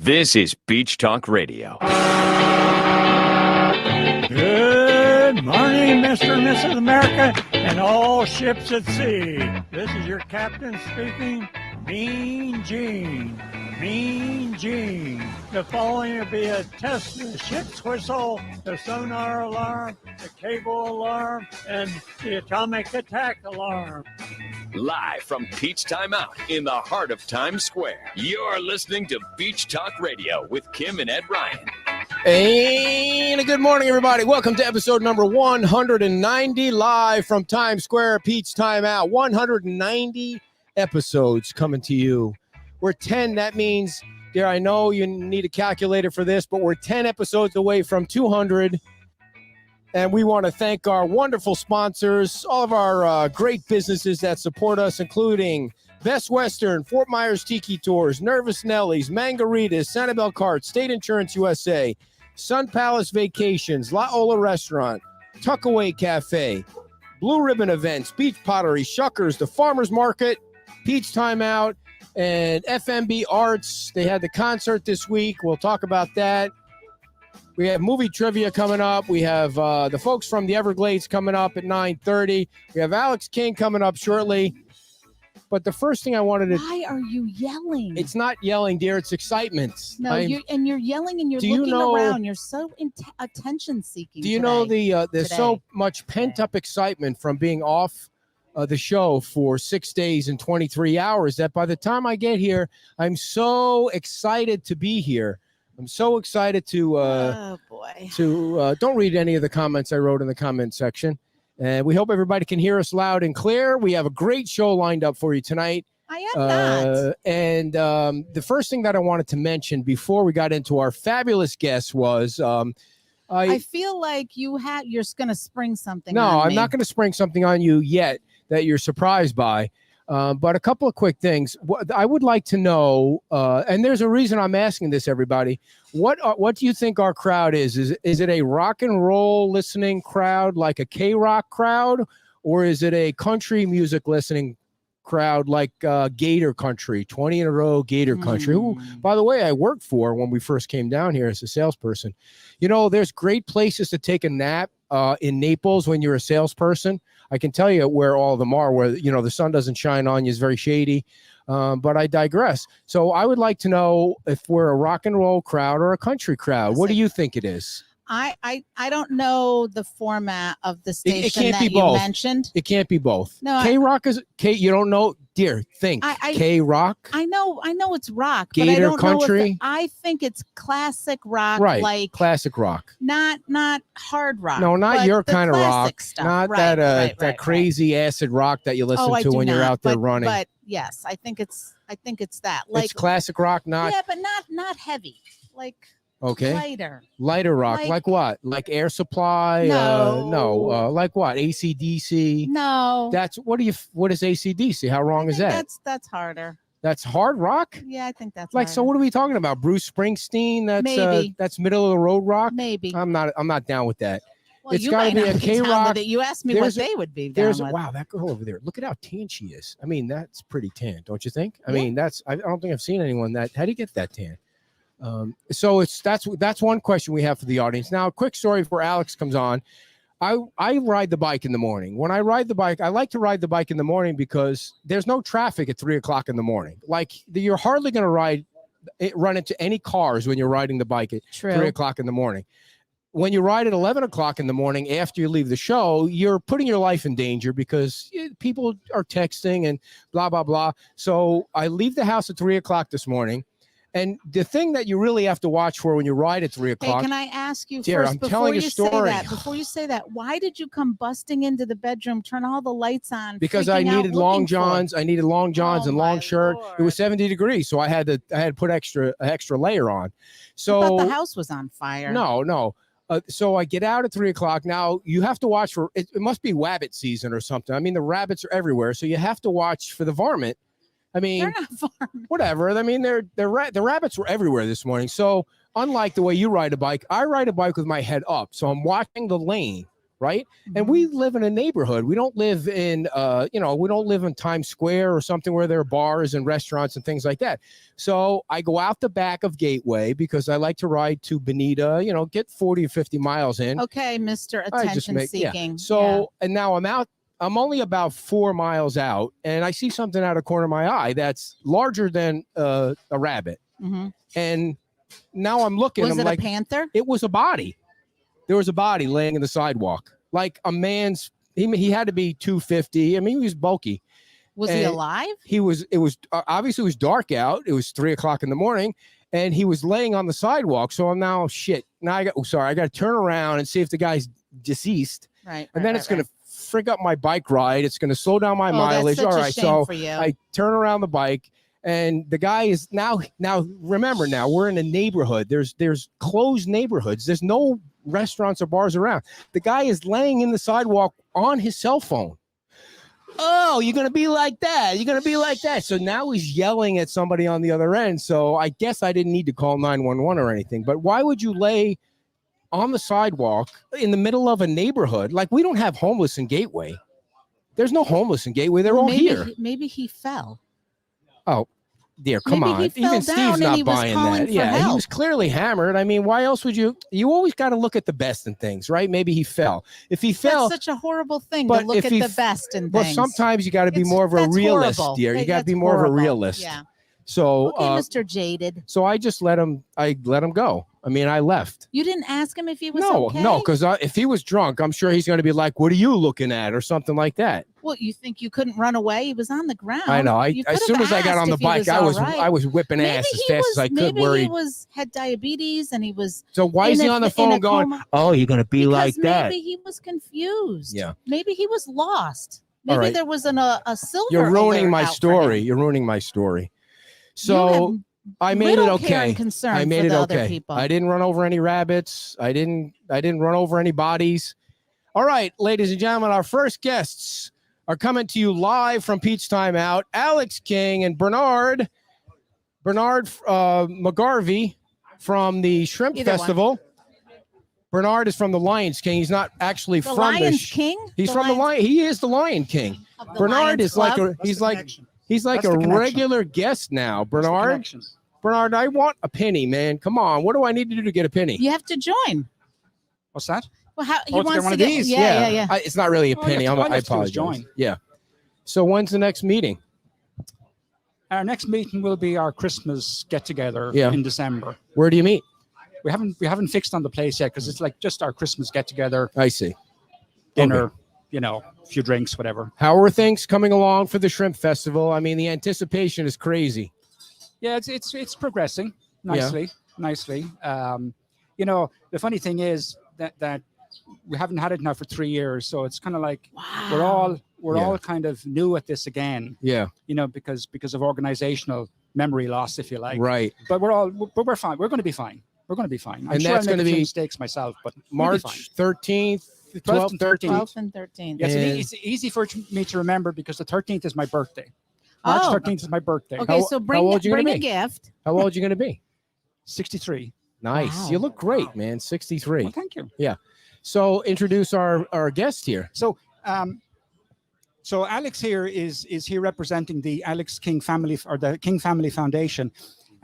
This is Beach Talk Radio. Good morning, Mr. and Mrs. America, and all ships at sea. This is your captain speaking, Mean Gene. Mean Gene. The following will be a test of the ship's whistle, the sonar alarm, the cable alarm, and the atomic attack alarm. Live from Peach Time Out in the heart of Times Square, you're listening to Beach Talk Radio with Kim and Ed Ryan. And a good morning, everybody. Welcome to episode number 190, live from Times Square, Peach Time Out. 190 episodes coming to you. We're 10. That means, dear, I know you need a calculator for this, but we're 10 episodes away from 200. And we want to thank our wonderful sponsors, all of our great businesses that support us, including Best Western, Fort Myers Tiki Tours, Nervous Nellies, Mangaritas, Sanibel Carts, State Insurance USA, Sun Palace Vacations, La Ola Restaurant, Tuckaway Cafe, Blue Ribbon Events, Beach Pottery, Shuckers, The Farmers Market, Peach Time Out, and FMB Arts. They had the concert this week. We'll talk about that. We have movie trivia coming up. We have the folks from the Everglades coming up at 9:30. We have Alex King coming up shortly. But the first thing I wanted to... Why are you yelling? It's not yelling, dear. It's excitement. No, you're yelling and you're looking around. You're so attention-seeking. Do you know there's so much pent-up excitement from being off the show for 6 days and 23 hours that by the time I get here, I'm so excited to be here. I'm so excited to don't read any of the comments I wrote in the comment section. And we hope everybody can hear us loud and clear. We have a great show lined up for you tonight. I am not. And the first thing that I wanted to mention before we got into our fabulous guest was I feel like you're going to spring something on me. No, I'm not going to spring something on you yet that you're surprised by. But a couple of quick things. I would like to know, and there's a reason I'm asking this, everybody. What do you think our crowd is? Is it a rock and roll listening crowd, like a K-rock crowd, or is it a country music listening crowd like Gator Country, 20 in a row Gator Country, who, by the way, I worked for when we first came down here as a salesperson. You know, there's great places to take a nap in Naples when you're a salesperson. I can tell you where all of them are, where, you know, the sun doesn't shine on you, is very shady. But I digress. So I would like to know if we're a rock and roll crowd or a country crowd. What do you think it is? I don't know the format of the station it can't that be you both. mentioned. It can't be both. No, K-rock is K. You don't know, dear. Think K-rock. I know it's rock, Gator but I don't Country. know if I think it's classic rock, Right, like classic rock. not hard rock. No, not but your the kind of rock. classic stuff. Not Right, that right, crazy acid rock that you listen to when you're out there running. But yes, I think it's that. Like It's classic rock, not yeah, but not heavy. Like okay. lighter rock, like what? Like Air Supply? No. Like what? AC/DC? No. What is AC/DC? How wrong is that? That's harder. That's hard rock? Yeah, I think that's like harder. So what are we talking about? Bruce Springsteen? Maybe. That's middle of the road rock? Maybe. I'm not down with that. Well, It's you got to might be a not be down K-rock. with it. You asked me what they would be down with. Wow, that girl over there. Look at how tan she is. I mean, that's pretty tan, don't you think? I Yeah. mean, I don't think I've seen anyone that. How do you get that tan? So that's one question we have for the audience. Now, a quick story before Alex comes on. I ride the bike in the morning. When I ride the bike, I like to ride the bike in the morning because there's no traffic at 3:00 in the morning. Like you're hardly going to run into any cars when you're riding the bike at 3:00 in the morning. When you ride at 11:00 in the morning after you leave the show, you're putting your life in danger because people are texting and blah, blah, blah. So I leave the house at 3:00 this morning. And the thing that you really have to watch for when you ride at 3:00. Hey, can I ask you dear, first, I'm before telling you a story. before you say that, why did you come busting into the bedroom, turn all the lights on? Because I needed long johns. I needed long johns Oh, and long my shirt. It was Lord. 70 degrees, so I had to put extra layer on. So I thought the house was on fire. No. So I get out at 3:00. Now you have to watch for it. It must be rabbit season or something. I mean, the rabbits are everywhere, so you have to watch for the varmint. I mean, They're not varmint. whatever. I mean, the rabbits were everywhere this morning. So unlike the way you ride a bike, I ride a bike with my head up. So I'm watching the lane, right? And we live in a neighborhood. We don't live in, we don't live in Times Square or something where there are bars and restaurants and things like that. So I go out the back of Gateway because I like to ride to Bonita, get 40 or 50 miles in. Okay, Mr. I just Attention make- yeah. Seeking. So, and now I'm out. I'm only about 4 miles out, and I see something out of the corner of my eye that's larger than a rabbit. And now I'm looking. Was I'm it like, a panther? it was a body. There was a body laying in the sidewalk, like a man's. He had to be 250. I mean, he was bulky. Was he and alive? It was obviously it was dark out. It was 3:00 in the morning, and he was laying on the sidewalk. So I'm now shit. Now I got to turn around and see if the guy's deceased. Right. And then it's going to frig up my bike ride. It's going to slow down my mileage. That's such All a right, shame so for you. I turn around the bike, and the guy is now. Remember, now we're in a neighborhood. There's closed neighborhoods. There's no restaurants or bars around. The guy is laying in the sidewalk on his cell phone. Oh, you're going to be like that. You're going to be like that. So now he's yelling at somebody on the other end. So I guess I didn't need to call 911 or anything. But why would you lay on the sidewalk in the middle of a neighborhood? Like, we don't have homeless in Gateway. There's no homeless in Gateway. They're all here. Maybe he fell. Oh, dear, come Maybe on. he fell Even down Steve's and not he was buying calling that. for Yeah, he help. was clearly hammered. I mean, why else would you always got to look at the best in things, right? Maybe he fell. If he fell, That's such a horrible thing but to look if at he the f- best in well, things. sometimes you got to be more of a That's realist, horrible. dear. You got to That's be more of a horrible. realist. Yeah. So, Okay, Mr. Jaded. so I just let him go. I mean, I left. You didn't ask him if he was No, okay? no, because if he was drunk, I'm sure he's going to be like, "What are you looking at?" or something like that. Well, you think you couldn't run away? He was on the ground. I know. You As could soon have as I got asked on the if he bike, I all was right. whipping Maybe ass as he fast as I could. Maybe Worried. he had diabetes and he was. So why is in he a- on the in phone a going, coma. "Oh, you're going to be Because like that"? Maybe he was confused. Yeah. Maybe he was lost. All Maybe right. there was a silver. You're ruining alert my out for story. him. You're ruining my story. You So have I made it little care okay. and concern I made for it the other okay. people. I didn't run over any rabbits. I didn't run over any bodies. All right, ladies and gentlemen, our first guests are coming to you live from Peach Time Out. Alex King and Bernard McGarvey from the Shrimp Either one. Festival. Bernard is from the Lions King. He's not actually The from Lions King. He's from the Lion. He is the Lion King. Of the Bernard Lions is like Club. he's like That's a the connection. regular guest now. Bernard, Bernard, I want a penny, man. Come on. What do I need to do to get a penny? You have to join. What's that? Well, how he Oh, to get wants one to of get. these? Yeah. It's not really a All you penny. have to- all you I have to do is apologize. join. Yeah. So when's the next meeting? Our next meeting will be our Christmas get together Yeah. in December. Where do you meet? We haven't fixed on the place yet because it's like just our Christmas get together, I see. dinner, Okay. a few drinks, whatever. How are things coming along for the Shrimp Festival? I mean, the anticipation is crazy. Yeah, it's progressing nicely. The funny thing is that we haven't had it now for 3 years, so it's kind of like Wow. we're Yeah. all kind of new at this again. Yeah. Because of organizational memory loss, if you like. Right. But we're fine. We're going to be fine. We're going to be fine. I'm And sure that's I make gonna a few be mistakes myself, but we'll be fine. March 13th, 12th 12th, and 13th. 12th and 13th. Yes, And- it's easy for me to remember because the 13th is my birthday. March Oh. 13th is my birthday. Okay, How- so how bring old you gonna a be? gift. How old are you going to be? 63. Nice. Wow. You look great, man. 63. Well, thank you. So introduce our guest here. So Alex here is here representing the Alex King family or the King Family Foundation,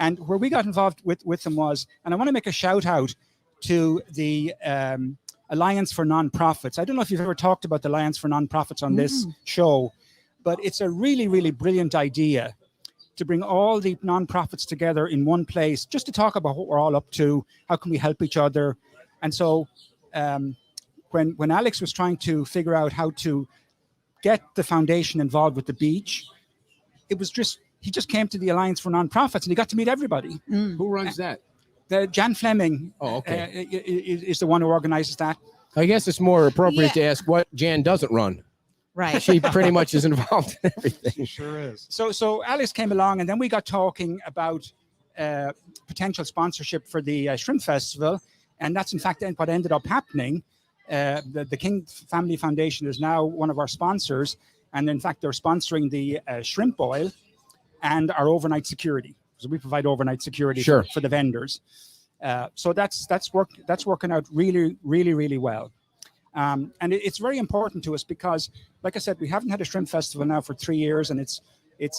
and where we got involved with them was, and I want to make a shout out to the Alliance for Nonprofits. I don't know if you've ever talked about the Alliance for Nonprofits on this show, but it's a really, really brilliant idea to bring all the nonprofits together in one place, just to talk about what we're all up to, how can we help each other, and so when Alex was trying to figure out how to get the foundation involved with the beach, he just came to the Alliance for Nonprofits and he got to meet everybody. Who runs that? Jan Fleming Oh, okay. is the one who organizes that. I guess it's more appropriate Yeah. to ask what Jan doesn't run. Right. She pretty much is involved in everything. Sure is. So Alex came along and then we got talking about potential sponsorship for the Shrimp Festival. And that's in fact what ended up happening. The King Family Foundation is now one of our sponsors. And in fact, they're sponsoring the shrimp oil and our overnight security. So we provide overnight security Sure. for the vendors. So that's working out really, really, really well. And it's very important to us because, like I said, we haven't had a shrimp festival now for 3 years, and it's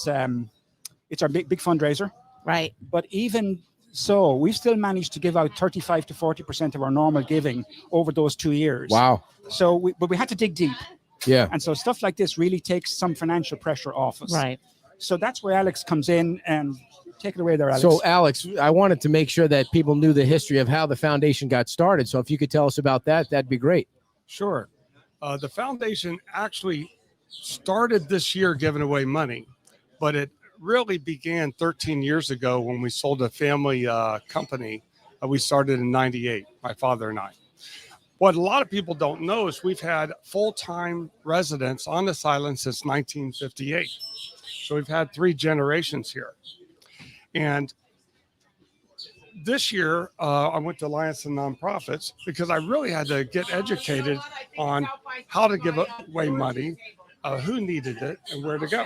our big fundraiser. Right. But even so, we've still managed to give out 35 to 40% of our normal giving over those 2 years. Wow. So, but we had to dig deep. Yeah. And so stuff like this really takes some financial pressure off us. Right. So that's where Alex comes in, and take it away there, Alex. So, Alex, I wanted to make sure that people knew the history of how the foundation got started. So if you could tell us about that, that'd be great. Sure. The foundation actually started this year giving away money, but it really began 13 years ago when we sold a family company. We started in 98, my father and I. What a lot of people don't know is we've had full-time residents on this island since 1958. So we've had 3 generations here. And this year, I went to Alliance of Nonprofits because I really had to get educated on how to give away money, who needed it, and where to go.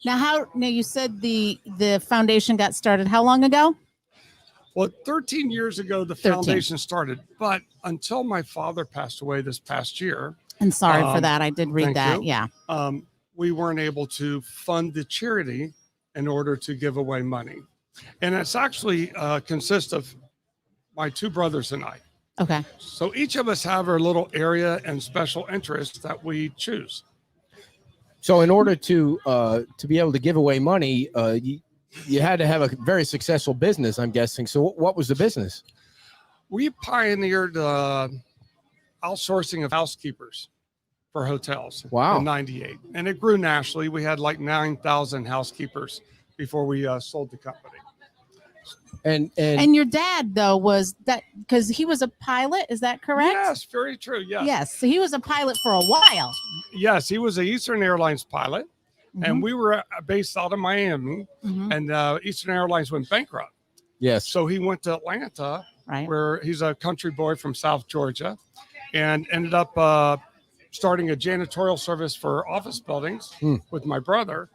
Now you said the foundation got started how long ago? Well, 13 years ago, the 13. foundation started, but until my father passed away this past year, And sorry for that. I did read thank that. you. Yeah. we weren't able to fund the charity in order to give away money. And it's actually consists of my 2 brothers and I. Okay. So each of us have our little area and special interests that we choose. So in order to be able to give away money, you had to have a very successful business, I'm guessing. So what was the business? We pioneered outsourcing of housekeepers for hotels. Wow. In 98. And it grew nationally. We had like 9,000 housekeepers before we sold the company. And your dad, though, was that because he was a pilot? Is that correct? Yes, very true. Yes. Yes. So he was a pilot for a while. Yes, he was an Eastern Airlines pilot. Mhm. And we were based out of Miami, Mhm. and Eastern Airlines went bankrupt. yes, So he went to Atlanta, Right. where he's a country boy from South Georgia, and ended up starting a janitorial service for office buildings with my brother.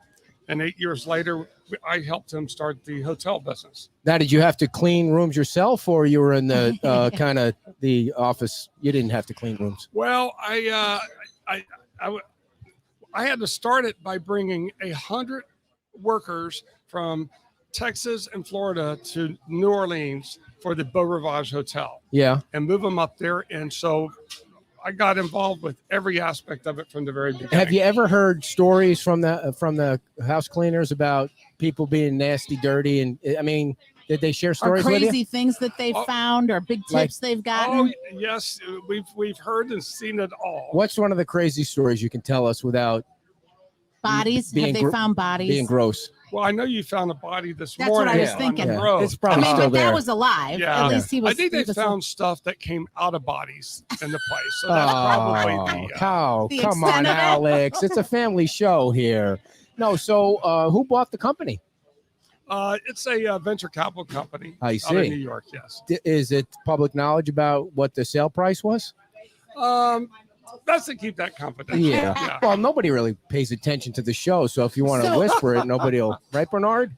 And 8 years later, I helped him start the hotel business. now did you have to clean rooms yourself, or you were in the kind of the office? You didn't have to clean rooms. Well, I had to start it by bringing 100 workers from Texas and Florida to New Orleans for the Beau Rivage Hotel Yeah. and move them up there. And so I got involved with every aspect of it from the very beginning. Have you ever heard stories from the house cleaners about people being nasty, dirty, and I mean, did they share Or stories with you? crazy things that they Oh. found, or big tips Like- they've gotten. Oh yes, we've heard and seen it all. What's one of the crazy stories you can tell us without Bodies? being Have they gro- found bodies? being gross? Well, I know you found a body this That's what morning. I was Yeah. thinking. On the Yeah. road. It's I probably mean, still but that there. was alive. Yeah. At least he was. I think he they was- found stuff that came out of bodies in the place. So that's probably the. Cow, the come extent on, of it. Alex. It's a family show here. No, so who bought the company? It's a venture capital company I out of see. New York. Yes. Is it public knowledge about what the sale price was? Best to keep that confidential. Yeah. Well, nobody really pays attention to the show, so if you want to So- whisper it, nobody will. Right, Bernard?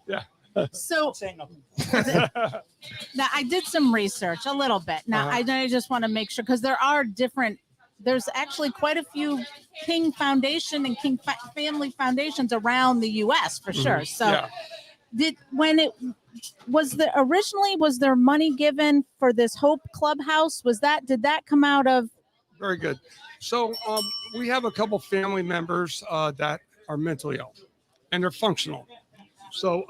So Say nothing. now I did some research a little bit. Now I just want to make sure because there are different. There's actually quite a few King Foundation and King Family Foundations around the U.S. for sure. So Yeah. was there money given for this Hope Clubhouse? Did that come out of? Very good. So we have a couple family members that are mentally ill, and they're functional. So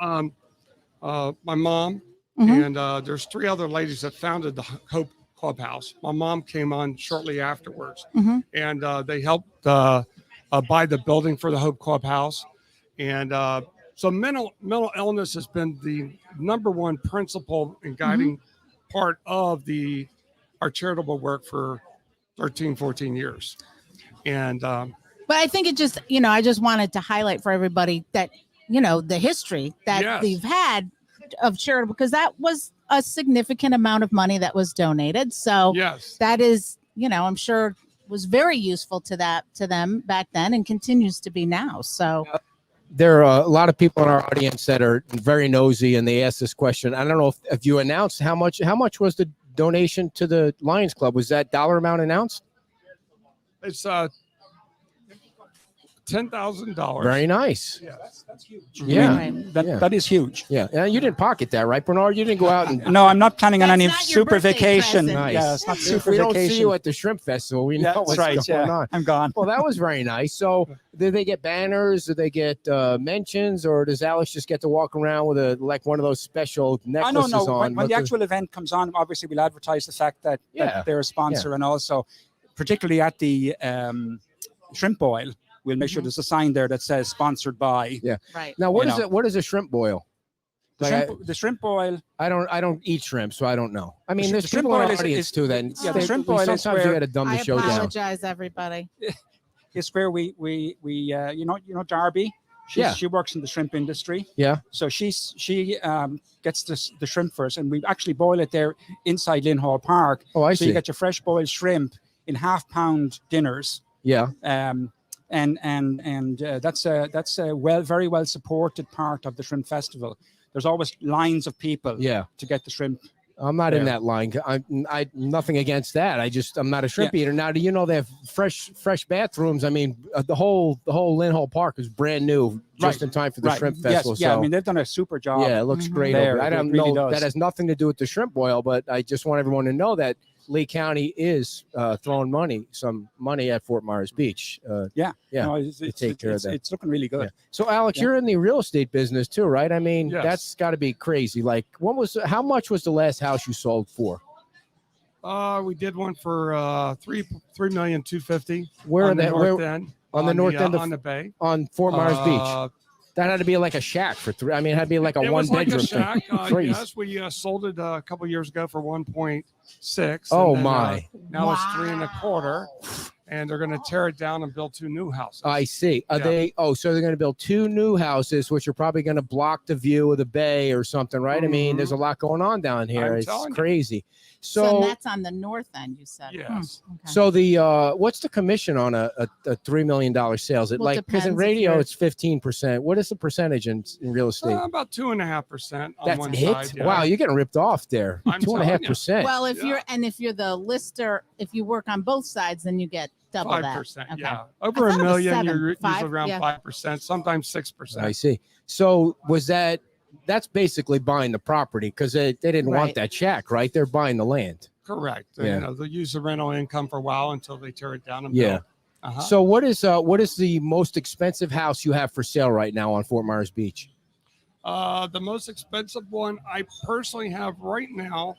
my mom Mhm. and there's 3 other ladies that founded the Hope Clubhouse. My mom came on shortly afterwards, Mhm. and they helped buy the building for the Hope Clubhouse. And so mental illness has been the number one principle and guiding part of our charitable work for 13, 14 years. And But I think it just, I just wanted to highlight for everybody that, the history that Yes. they've had of charitable, because that was a significant amount of money that was donated. So yes, that is, I'm sure was very useful to them back then and continues to be now. So There are a lot of people in our audience that are very nosy, and they ask this question. I don't know if you announced how much was the donation to the Lions Club. Was that dollar amount announced? It's $10,000. Very nice. Yeah. That's huge. Yeah. Right. That is huge. Yeah. You didn't pocket that, right, Bernard? You didn't go out and. No, I'm not planning on That's any not your super birthday vacation. present. Nice. Yeah, it's not If super we don't vacation. see you at the shrimp festival, we know Yeah, what's that's right. going Yeah, on. I'm gone. Well, that was very nice. So, did they get banners? Did they get mentions, or does Alex just get to walk around with one of those special I necklaces don't know. on? When the actual event comes on, obviously we'll advertise the fact that, Yeah. that they're a sponsor, and also, particularly at the shrimp boil, we'll make sure there's a sign there that says sponsored by. Yeah. Right. Now, what you is know. it? What is a shrimp boil? The shrimp boil. I don't eat shrimp, so I don't know. I mean, The there's shrimp people in boil our is- audience is- too. Then yeah, the shrimp boil is sometimes you where- got to dumb the I show down. apologize, everybody. Is where we you know Darby. She works in the shrimp industry. Yeah. So she gets the shrimp first, and we actually boil it there inside Lynn Hall Park. Oh, I So see. you get your fresh boiled shrimp in half-pound dinners. Yeah. That's a very well supported part of the shrimp festival. There's always lines of people Yeah. to get the shrimp. I'm not in Yeah. that line. I nothing against that. I'm not a shrimp eater. Now, do you know they have fresh bathrooms? I mean, the whole Lynn Hall Park is brand new, just Right. in time for the shrimp Yes, festival. yeah. So, I mean, they've done a super job. yeah, it looks great. There, over. I it don't really know does. that has nothing to do with the shrimp boil, but I just want everyone to know that Lee County is throwing some money at Fort Myers Beach. Yeah. No, it's, take care of that. It's looking really good. Yeah. So, Alex, Yeah. you're in the real estate business too, right? I mean, Yes. that's got to be crazy. Like, how much was the last house you sold for? We did one for $3,250,000. Where on are the they? north Where end? on the north end of- on the bay on Fort Myers Beach? Uh, That had to be like a shack for three. I mean, it had to be like a It one was like bedroom a shack. thing. Crazy. Yes, we sold it a couple years ago for 1.6. Oh, and then, my. Now it's 3.25, and they're going to tear it down and build 2 new houses. I see. Are Yeah. they? Oh, so they're going to build 2 new houses, which are probably going to block the view of the bay or something, right? I mean, Mhm. there's a lot going on down here. I'm It's telling you. crazy. So So, that's on the north end, you said. Yes. Okay. so the what's the commission on a $3 million sale? Is it Well, it like because in depends if radio you're- it's 15%? What is the percentage in real estate? About 2.5% on That's one it. side. Yeah. Wow, you're getting ripped off there. I'm telling you. 2.5%. Well, if Yeah. you're the lister, if you work on both sides, then you get double 5%. that. Okay. Yeah. Over I a thought it was million, 7, you're 5, usually around yeah. 5%, sometimes I 6%. see. So was that's basically buying the property because they didn't want Right. that shack, right? They're buying the land. Correct. Yeah. You know, they'll use the rental income for a while until they tear it down and Yeah. build. Uh-huh. So what is the most expensive house you have for sale right now on Fort Myers Beach? The most expensive one I personally have right now.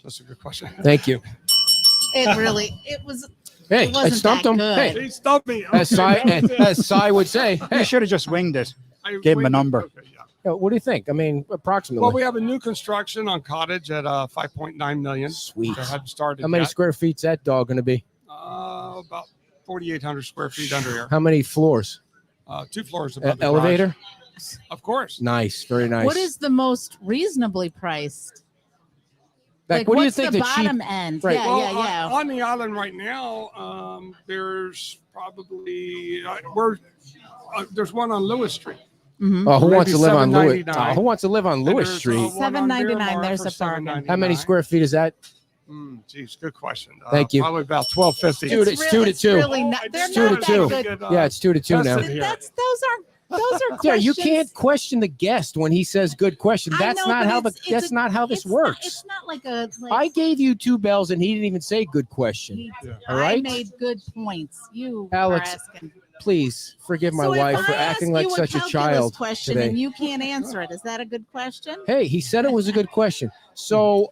That's a good question. Thank you. It was. Hey, It I wasn't stumped that him. good. Hey, He stumped me. as Cy would say. You Hey, should have just winged it. I Give him a waited- number. okay, yeah. what do you think? I mean, approximately. Well, we have a new construction on Cottage at 5.9 million. Sweet. They hadn't started How many yet. square feet's that dog going to be? About 4,800 square feet under here. How many floors? 2 floors above the garage. Elevator? Of course. Nice, very nice. What is the most reasonably priced? like? What do you what's think the the cheap? bottom end? Right. Yeah, Well, yeah. On the island right now, there's probably there's one on Lewis Street. Mhm. Oh, who Maybe wants to live on Lewis? $7.99. Who wants to live on And Lewis there's, Street? one on $7.99, Miramar there's for a bargain. $7.99. How many square feet is that? Geez, good question. Thank you. Probably about 1250. Dude, it's 2 to it's 2. Really not, they're It's 2 to not 2. that good. Yeah, it's 2 to 2 now. That's it. Those are Yeah, you questions- can't question the guest when he says good question. I That's know, not but how it's not how this it's not- works. it's not like a. Like, I gave you 2 bells and he didn't even say good question. All I right? made good points. You Alex, are asking. Please forgive my So if wife for I acting ask like you such a calculus child question today. and you can't answer it. Is that a good question? Hey, he said it was a good question. So,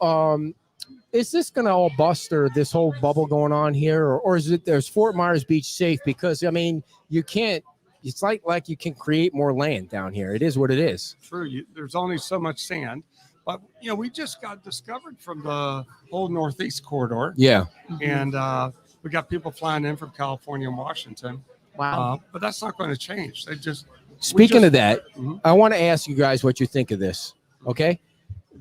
is this going to all bust or this whole bubble going on here, or is it there's Fort Myers Beach safe? Because I mean, you can't. It's like you can create more land down here. It is what it is. True. There's only so much sand. But, we just got discovered from the whole Northeast corridor. Yeah. And we got people flying in from California and Washington. Wow. But that's not going to change. They just Speaking of that, Mhm. I want to ask you guys what you think of this. Okay.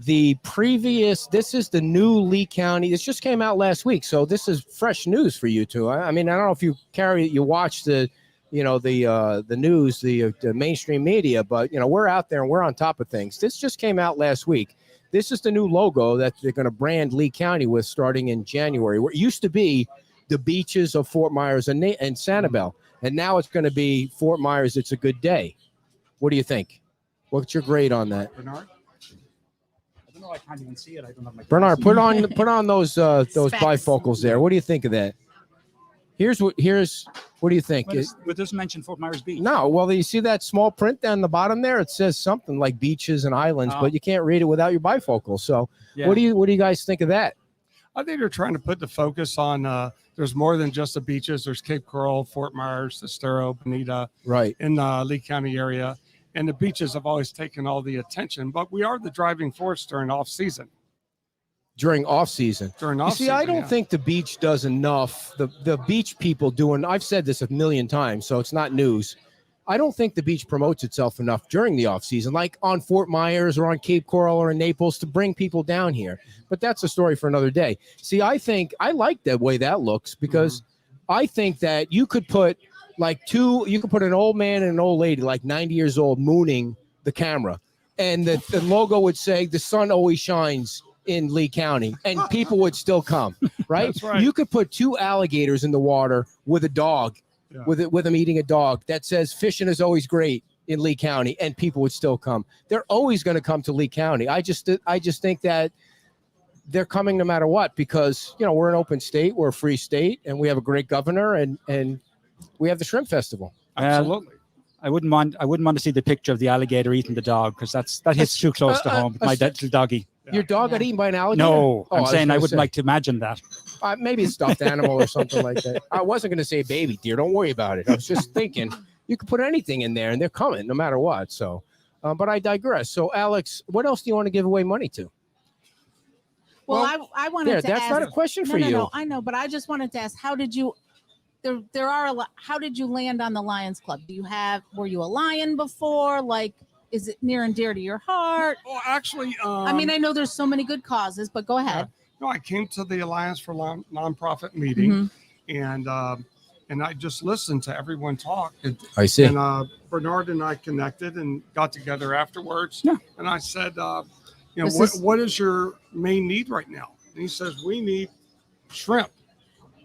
This is the new Lee County. This just came out last week. So this is fresh news for you two. I mean, I don't know if you watch the news, the mainstream media, but we're out there and we're on top of things. This just came out last week. This is the new logo that they're going to brand Lee County with starting in January, where it used to be the beaches of Fort Myers and Sanibel. And now it's going to be Fort Myers, it's a good day. What do you think? What's your grade on that? Bernard? I don't know. I can't even see it. I don't have my Bernard, glasses. put on those Specs. bifocals there. What do you think of that? What do you think? But it doesn't mention Fort Myers Beach. No, well, you see that small print down the bottom there? It says something like beaches and islands, Oh. but you can't read it without your bifocal. So, Yeah. what do you guys think of that? I think they're trying to put the focus on there's more than just the beaches. There's Cape Coral, Fort Myers, Estero, Bonita Right. in the Lee County area. And the beaches have always taken all the attention, but we are the driving force during off season. During off season. During You off see, season, I don't yeah. think the beach does enough. The beach people doing, I've said this a million times, so it's not news. I don't think the beach promotes itself enough during the off season, like on Fort Myers or on Cape Coral or in Naples, to bring people down here. But that's a story for another day. See, I like the way that looks, because I think that you could put an old man and an old lady, like 90 years old, mooning the camera. And the logo would say, "The sun always shines in Lee County," and people would still come, right? That's right. You could put 2 alligators in the water with a dog, Yeah. with them eating a dog that says "Fishing is always great in Lee County," and people would still come. They're always going to come to Lee County. I just think that they're coming no matter what, because we're an open state, we're a free state, and we have a great governor, and we have the Shrimp Festival. Absolutely. I wouldn't want to see the picture of the alligator eating the dog, because that hits too close to home. My little doggy. Yeah. Your dog got eaten by an alligator? No, Oh, I'm was saying I gonna wouldn't say. like to imagine that. Maybe a stuffed animal or something like that. I wasn't going to say baby deer. Don't worry about it. I was just thinking you could put anything in there and they're coming no matter what. So, but I digress. So, Alex, what else do you want to give away money to? Well, I wanted There, to that's ask. not a question for no, you. No, I know, but I just wanted to ask, how did you? There are a lot. How did you land on the Lions Club? Were you a Lion before? Like, is it near and dear to your heart? Well, actually, I mean, I know there's so many good causes, but go ahead. no, I came to the Alliance for Nonprofit meeting, Mhm. and I just listened to everyone talk. I see. And Bernard and I connected and got together afterwards. Yeah. And I said, This is- what is your main need right now? And he says, we need shrimp.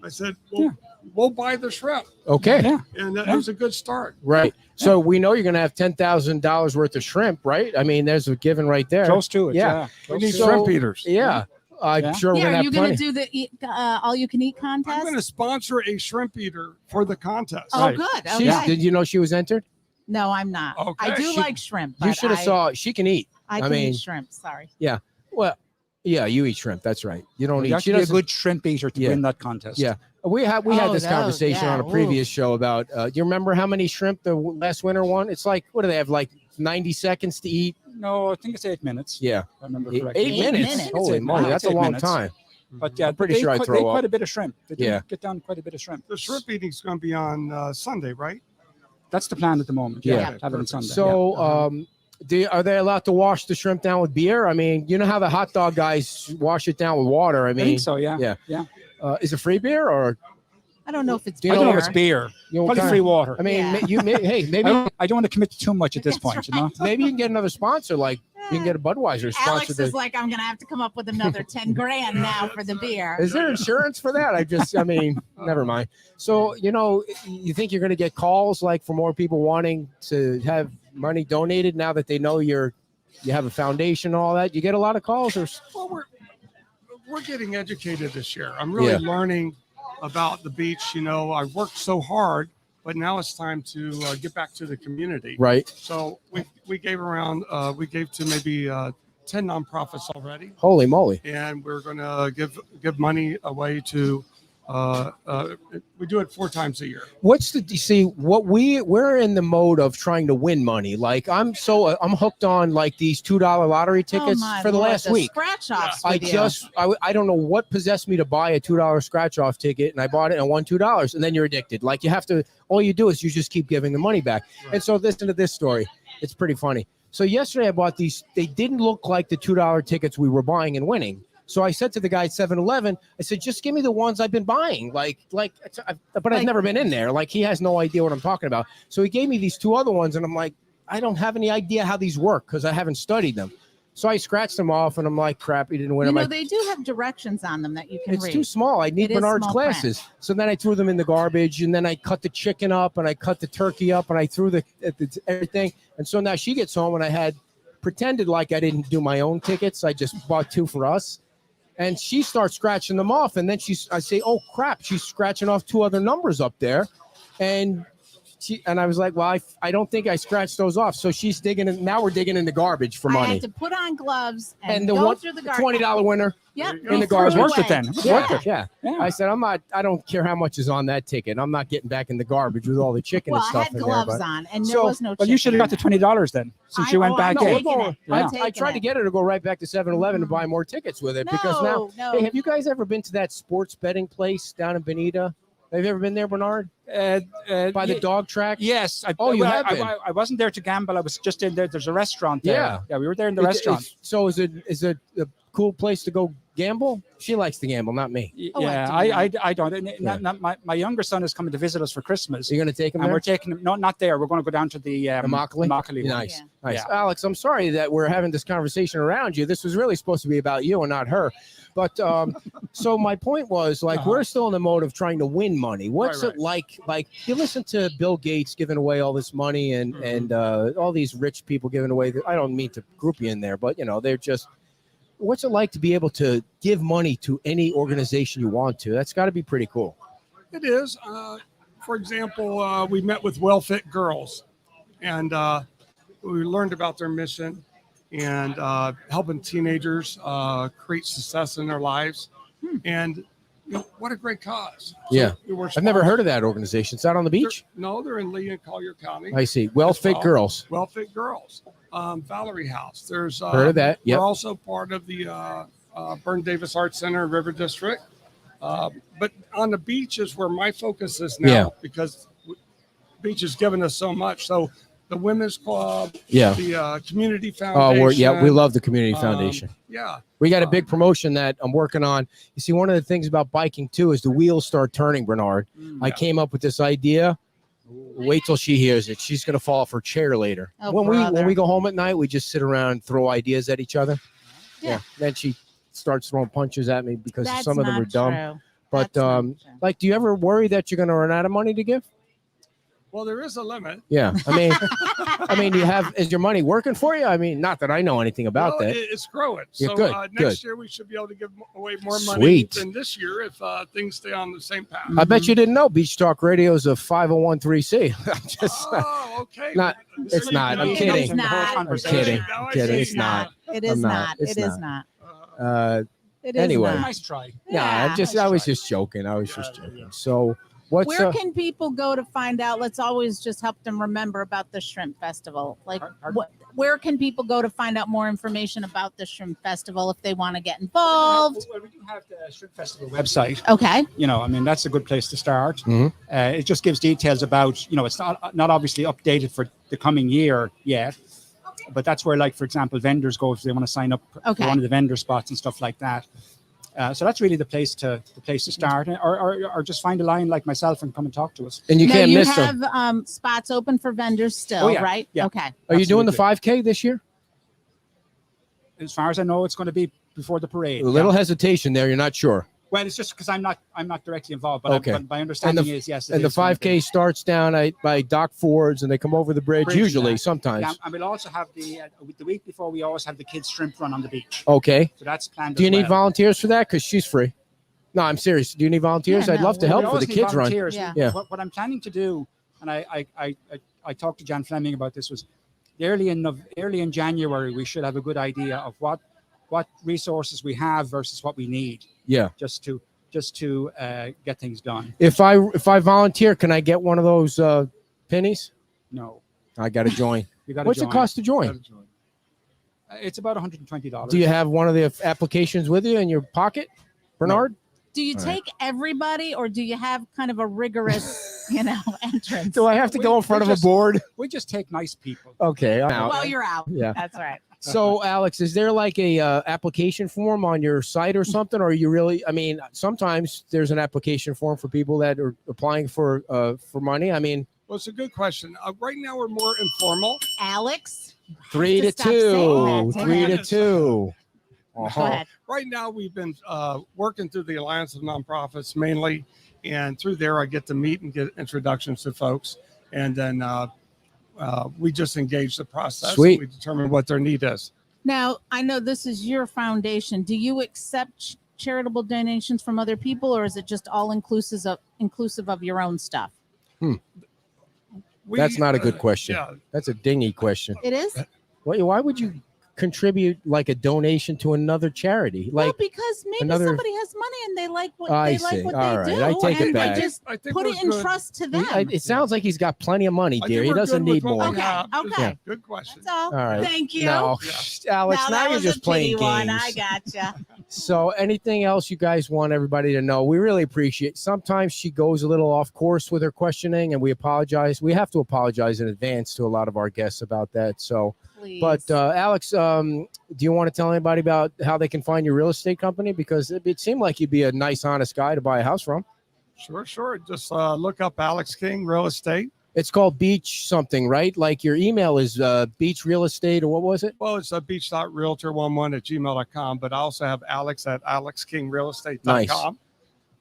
I said, well, we'll buy the shrimp. Okay. Yeah. And that Yeah. was a good start. Right. So we know you're going to have $10,000 worth of shrimp, right? I mean, there's a given right there. Close to it. Yeah. Yeah. We need So- shrimp eaters. Yeah. I'm Yeah. sure we're Yeah, going to are have you going plenty. to do the all-you-can-eat I'm contest? going to sponsor a shrimp eater for the contest. Oh, Right. good. Okay. She's- Did you know she was entered? No, I'm not. Okay. I do She- like shrimp. You but should have saw. She can eat. I I can mean- eat shrimp. Sorry. Well, yeah, you eat shrimp. That's right. You don't You eat. have She to be a doesn't. good shrimp eater to Yeah. win that contest. Yeah. We had Oh, this those, conversation yeah, on a previous show about. Do you remember how many shrimp the last winter won? It's like, what do they have? Like 90 seconds to eat? No, I think it's 8 minutes. Yeah, If I remember eight, correctly. eight Eight minutes. minutes. Holy It's moly, that's a 8 long minutes. time. But yeah, I'm pretty they sure I'd quite- throw they up. quite a bit of shrimp. They do Yeah. get down quite a bit of shrimp. The shrimp eating is going to be on Sunday, right? That's the plan at the moment. Yeah. Yeah, have it on Sunday. So, yeah. are they allowed to wash the shrimp down with beer? I mean, you know how the hot dog guys wash it down with water. I I mean, think so. Yeah. yeah. Yeah. Is it free beer or I don't know if it's. Do you I don't know if know it's beer. you know, Probably kind free of- water. I mean, Yeah. hey, maybe I don't want to commit to too much at this point. You know. maybe you can get another sponsor. Like you can get a Budweiser sponsor. Alex to- is like, I'm gonna have to come up with another 10 grand now for the beer. Is there insurance for that? I mean, never mind. So, you think you're going to get calls like for more people wanting to have money donated now that they know you have a foundation and all that? You get a lot of calls or Well, we're getting educated this year. I'm really learning about the beach. I worked so hard, but now it's time to get back to the community. right? So we gave to maybe 10 nonprofits already, Holy moly. and we're going to give money away to. We do it 4 times a year. We're in the mode of trying to win money. Like I'm hooked on like these $2 lottery tickets Oh my for the Lord, last week. Scratch offs. I don't know what possessed me to buy a $2 scratch off ticket, and I bought it and won $2, and then you're addicted. Like all you do is you just keep giving the money back. Right. And so listen to this story. It's pretty funny. So yesterday I bought these. They didn't look like the $2 tickets we were buying and winning. So I said to the guy at 7-Eleven, I said, just give me the ones I've been buying. But I've never been in there. Like he has no idea what I'm talking about. So he gave me these 2 other ones, and I'm like, I don't have any idea how these work because I haven't studied them. So I scratched them off, and I'm like, crap, he didn't win. You I'm know, like, they do have directions on them that you can it's read. too small. I need It is Bernard's small print. glasses. So then I threw them in the garbage, and then I cut the chicken up, and I cut the turkey up, and I threw the everything. And so now she gets home, and I had pretended like I didn't do my own tickets. I just bought 2 for us. And she starts scratching them off, and then I say, oh crap, she's scratching off 2 other numbers up there. And I was like, well, I don't think I scratched those off. So she's digging in. Now we're digging in the garbage for I money. had to put on gloves and the go through the garbage. $20 winner. Yep. in the threw garbage. it Worth it away. then. Yeah, Worth it. yeah. Yeah. I said, I don't care how much is on that ticket. I'm not getting back in the garbage with all the chicken Well, and I stuff had in gloves there. But on, and there So- was no. Well, you should have got chicken the $20 then, since you went back I'm in. taking it. I'm I taking tried to it. get her to go right back to 7-Eleven to buy more tickets with it because now. No. Hey, have you guys ever been to that sports betting place down in Bonita? Have you ever been there, Bernard? By the dog track? Yes. You have been. I wasn't there to gamble. I was just in there. There's a restaurant there. Yeah. Yeah, we were there in the restaurant. So is it a cool place to go gamble? She likes to gamble, not me. Yeah, Oh, I don't. Yeah. My younger son is coming to visit us for Christmas. So you're going to take him And there? we're taking him, not there. We're going to go down to the Immokalee? Immokalee one. Nice. Yeah. Nice. Yeah. Alex, I'm sorry that we're having this conversation around you. This was really supposed to be about you and not her. But so my point was, like, we're still in the mode of trying to win money. What's Right, it like? Like, you listen to Bill Gates giving away all this money and all these rich people giving away. I don't mean to group you in there, but, you know, they're just. What's it like to be able to give money to any organization you want to? That's got to be pretty cool. It is. For example, we met with Well-Fit Girls, and we learned about their mission and helping teenagers create success in their lives. And you know, what a great cause. Yeah. We're I've never sponsored- heard of that organization. It's out on the beach? No, they're in Lee and Collier County. I see. Well-fit well. girls. Well-Fit Girls. Valerie House. There's Heard of that? Yep. We're also part of the Burn Davis Arts Center in River District. But on the beach is where my focus is now Yeah. because beach has given us so much. So the Women's Club, Yeah. the Community Oh, Foundation. we love the community foundation. Yeah. We got a big promotion that I'm working on. You see, one of the things about biking too is the wheels start turning, Bernard. I came up with this idea. Wait till she hears it. She's gonna fall off her chair later. Oh, when brother. we go home at night, we just sit around and throw ideas at each other. Yeah. Then she starts throwing punches at me because That's some of them not are dumb. true. But That's not um, true. like, do you ever worry that you're gonna run out of money to give? Well, there is a limit. Yeah. I mean, is your money working for you? I mean, not that I know anything about Well, that. It's growing. Yeah, So good, next year we should be able to give away more money Sweet. than this year if things stay on the same path. I bet you didn't know Beach Talk Radio is a 501(c)(3). I'm just Oh, okay. not- it's not. I'm It kidding. is The whole not. conversation. kidding. Now I I'm kidding. see. It's not. It is I'm not. not. It's It is not. not. Uh, It is Anyway. not. Nice try. yeah, Yeah. I was just joking. I was just joking. So what's Where can people go to find out? Let's always just help them remember about the Shrimp Festival. Like, where can people go to find out more information about the Shrimp Festival if they want to get involved? Well, we do have the Shrimp Festival website. Okay. You know, I mean, that's a good place to start. Mhm. It just gives details about, you know, it's not obviously updated for the coming year yet, but that's where, like, for example, vendors go if they want to sign up Okay. for one of the vendor spots and stuff like that. So that's really the place to start, or just find a line like myself and come and talk to us. and you now can't you miss them. have spots open for vendors still, Oh, yeah. right? Yeah. Okay. Are you doing the absolutely. 5K this year? As far as I know, it's going to be before the parade. A little Yeah. hesitation there. You're not sure. Well, it's just because I'm not directly involved, but, Okay. but my understanding is yes. it And the is going to be. 5K starts down by Doc Ford's, and they come over the bridge. Bridge, Usually, yeah. sometimes. Yeah, and we'll also have the week before. We always have the kids shrimp run on the beach. Okay. So that's planned. Do you as need well. volunteers for that? Because she's free. No, I'm serious. Do you need volunteers? Yeah, I'd no, love to we help We for always the need kids run. volunteers. Yeah. Yeah. What I'm planning to do, and I talked to Jan Fleming about this, was early in January we should have a good idea of what resources we have versus what we need, Yeah. just to get things done. If I volunteer, can I get one of those pennies? No, I got to join. you got to. What's it cost to join? It's about $120. Do you have one of the applications with you in your pocket, Bernard? Do you All right. take everybody, or do you have kind of a rigorous, entrance? Do I have to go in front of a just- board? We just take nice people. Okay, I'm out. Well, you're out. Yeah. That's right. So, Alex, is there like a application form on your site or something? Or are you really? I mean, sometimes there's an application form for people that are applying for money. I mean, Well, it's a good question. Right now we're more informal. Alex, 3 to stop saying 2. that, 3 to Tim. 2. Go Uh-huh. ahead. Right now, we've been working through the Alliance of Nonprofits mainly, and through there, I get to meet and get introductions to folks, and then we just engage the process. Sweet. And we determine what their need is. Now, I know this is your foundation. Do you accept charitable donations from other people, or is it just all inclusive of your own stuff? That's not a good question. Yeah, That's a dingy question. It is? Why would you contribute like a donation to another charity? Well, Like, because maybe another- somebody has money and they like what I they see. like what All they right. do. I take it and back. they just I think put we're it in good. trust to them. it sounds like he's got plenty of money, I dear. think He we're doesn't good with need what we more. Okay, have. okay. Good question. That's all. All right. Thank you. No, Alex, now that you're was just a playing pity one. games. I gotcha. So anything else you guys want everybody to know, we really appreciate. Sometimes she goes a little off course with her questioning, and we apologize. We have to apologize in advance to a lot of our guests about that. So, Please. but Alex, do you want to tell anybody about how they can find your real estate company? Because it seemed like you'd be a nice, honest guy to buy a house from. Sure. Just look up Alex King Real Estate. It's called Beach something, right? Like your email is Beach Real Estate, or what was it? Well, it's beach.realtor11@gmail.com, but I also have Alex at alexkingrealestate.com. Nice. Or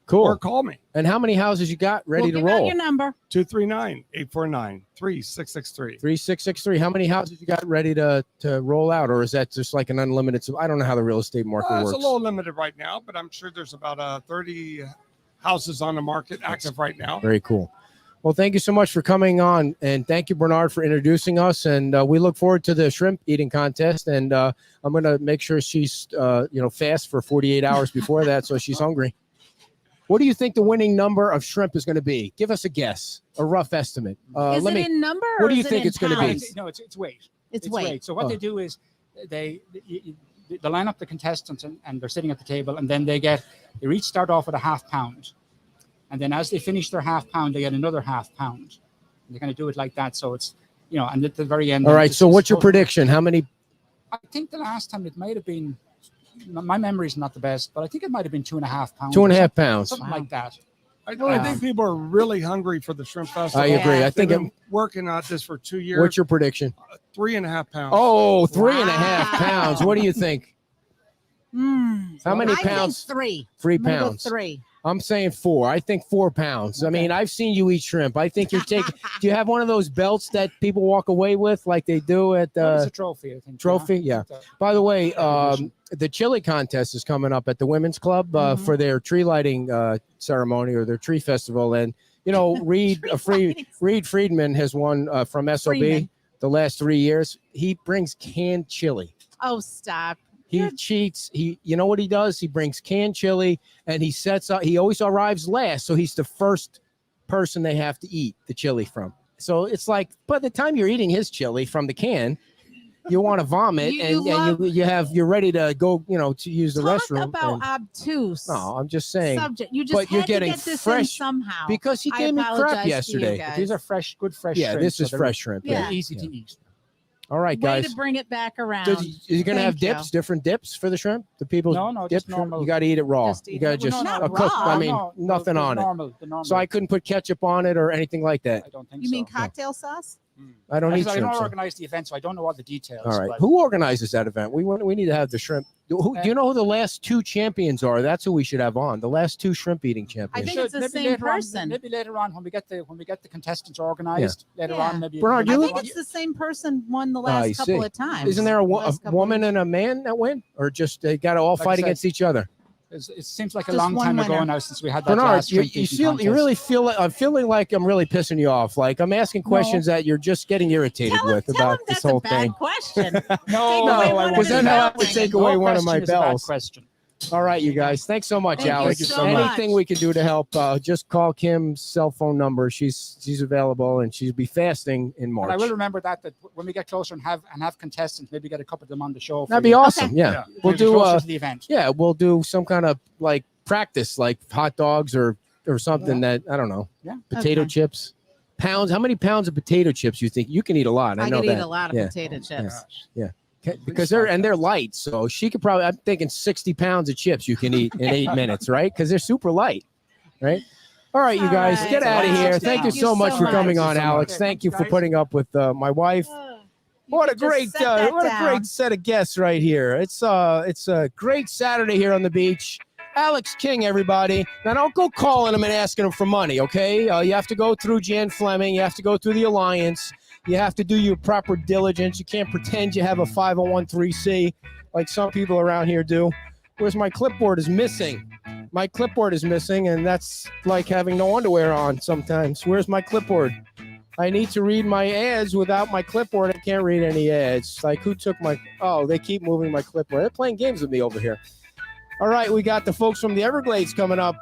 Cool. call me, And how many houses you got ready We'll to give out roll? your number. 239-849-3663. 3663. How many houses you got ready to roll out, or is that just like an unlimited? I don't know how the real estate market It's works. a little limited right now, but I'm sure there's about 30 houses on the market active right now. Very cool. Well, thank you so much for coming on, and thank you, Bernard, for introducing us. And we look forward to the shrimp eating contest. And I'm going to make sure she's fast for 48 hours before that, so she's hungry. What do you think the winning number of shrimp is going to be? Give us a guess, a rough estimate. Is it in number? what Or do you is it think in it's gonna be? pounds? No, it's weight. It's weight. So what Oh. they do is they line up the contestants and they're sitting at the table, and then they each start off with a half pound, and then as they finish their half pound, they get another half pound. And they're going to do it like that. So it's and at the very end. All right. it's So what's your supposed- prediction? How many? I think the last time it might have been. My memory is not the best, but I think it might have been 2.5 pounds. 2.5 pounds. Something like that. I think people are really hungry for the shrimp festival. I agree. I They've think been working on this for 2 years. What's your prediction? 3.5 pounds. Oh, 3.5 Wow. pounds. What do you think? How many I think pounds? 3. 3 I'm gonna go pounds. 3. I'm saying 4. I think 4 pounds. I mean, I've seen you eat shrimp. I think you're taking. Do you have one of those belts that people walk away with, like they do at It's a trophy, I think. trophy? Yeah. By the way, the chili contest is coming up at the Women's Club for their tree lighting ceremony or their tree festival. And Reed Friedman has won from SOB Freeman. the last 3 years. He brings canned chili. Oh, stop. He cheats. You know what he does? He brings canned chili, and he sets up. He always arrives last, so he's the first person they have to eat the chili from. So it's like by the time you're eating his chili from the can, you want to vomit, you're ready to go. To use the Talk restroom. about and- obtuse no, I'm just saying subject. You just but you're had getting to get this in fresh- somehow. because he I gave me apologize crap to you yesterday. guys. These are good fresh Yeah, shrimp, this so is they're- fresh shrimp. Yeah. They're easy to eat. All right, Way guys. to bring it back around. You're gonna have Thank you. dips, different dips for the shrimp. The people No, dip just shrimp? normal. You got to eat it raw. Just eat You got to it. just Not a cook. raw. I mean, nothing on it. The normal. So I couldn't put ketchup on it or anything like that. I don't think You so. mean cocktail sauce? I don't eat Because I shrimp. don't so- organize the event, so I don't know all the details. All right. but- Who organizes that event? We need to have the shrimp. Do you know who the last 2 champions are? That's who we should have on. The last 2 shrimp eating I champions. think it's the Maybe same later on- person. maybe later on when we get the contestants organized later Yeah. on. Maybe Bernard, I you think look- it's the same person won the I last couple see. of times. Isn't there a Last couple woman of- and a man that win, or just they got to all Like I fight said, against each other? It seems like a Just long one time ago winner. now since we had that Bernard, last you shrimp eating feel you contest. really feel I'm feeling like I'm really pissing you off. Like I'm asking questions that you're just getting irritated Tell him, with tell about him this that's whole a bad thing. question. No, Take away no, one I of won't Because his then I'll have to belts. take away No one of my question is a bad bells. question. All right, you guys. Thanks so much, Thank you Alex. so much. Anything we can do to help, just call Kim's cell phone number. She's available, and she'll be fasting in March. And I will remember that when we get closer and have contestants, maybe get a couple of them on the show. for That'd be you. awesome. Okay. Yeah. Yeah. We'll Maybe do closer to the event. we'll do some kind of like practice, like hot dogs or something that I don't know. Yeah. Potato Okay. chips. Pounds. How many pounds of potato chips you think you can eat? A lot. I I know could that. eat a lot of Yeah. potato chips. Because they're light, so she could probably. I'm thinking 60 pounds of chips you can eat in 8 minutes, right? Because they're super light, right? All right, you All guys, right. get out of Wow. here. Thank you so much for coming on, Thank you so Alex. much. Thank you for Guys. putting up with my wife What a could just great set that what a down. great set of guests right here. It's a great Saturday here on the beach. Alex King, everybody. Now don't go calling them and asking them for money, okay? You have to go through Jan Fleming. You have to go through the Alliance. You have to do your proper diligence. You can't pretend you have a 501c like some people around here do. Whereas my clipboard is missing. My clipboard is missing, and that's like having no underwear on sometimes. Where's my clipboard? I need to read my ads without my clipboard. I can't read any ads. Like, who took my... Oh, they keep moving my clipboard. They're playing games with me over here. All right, we got the folks from the Everglades coming up.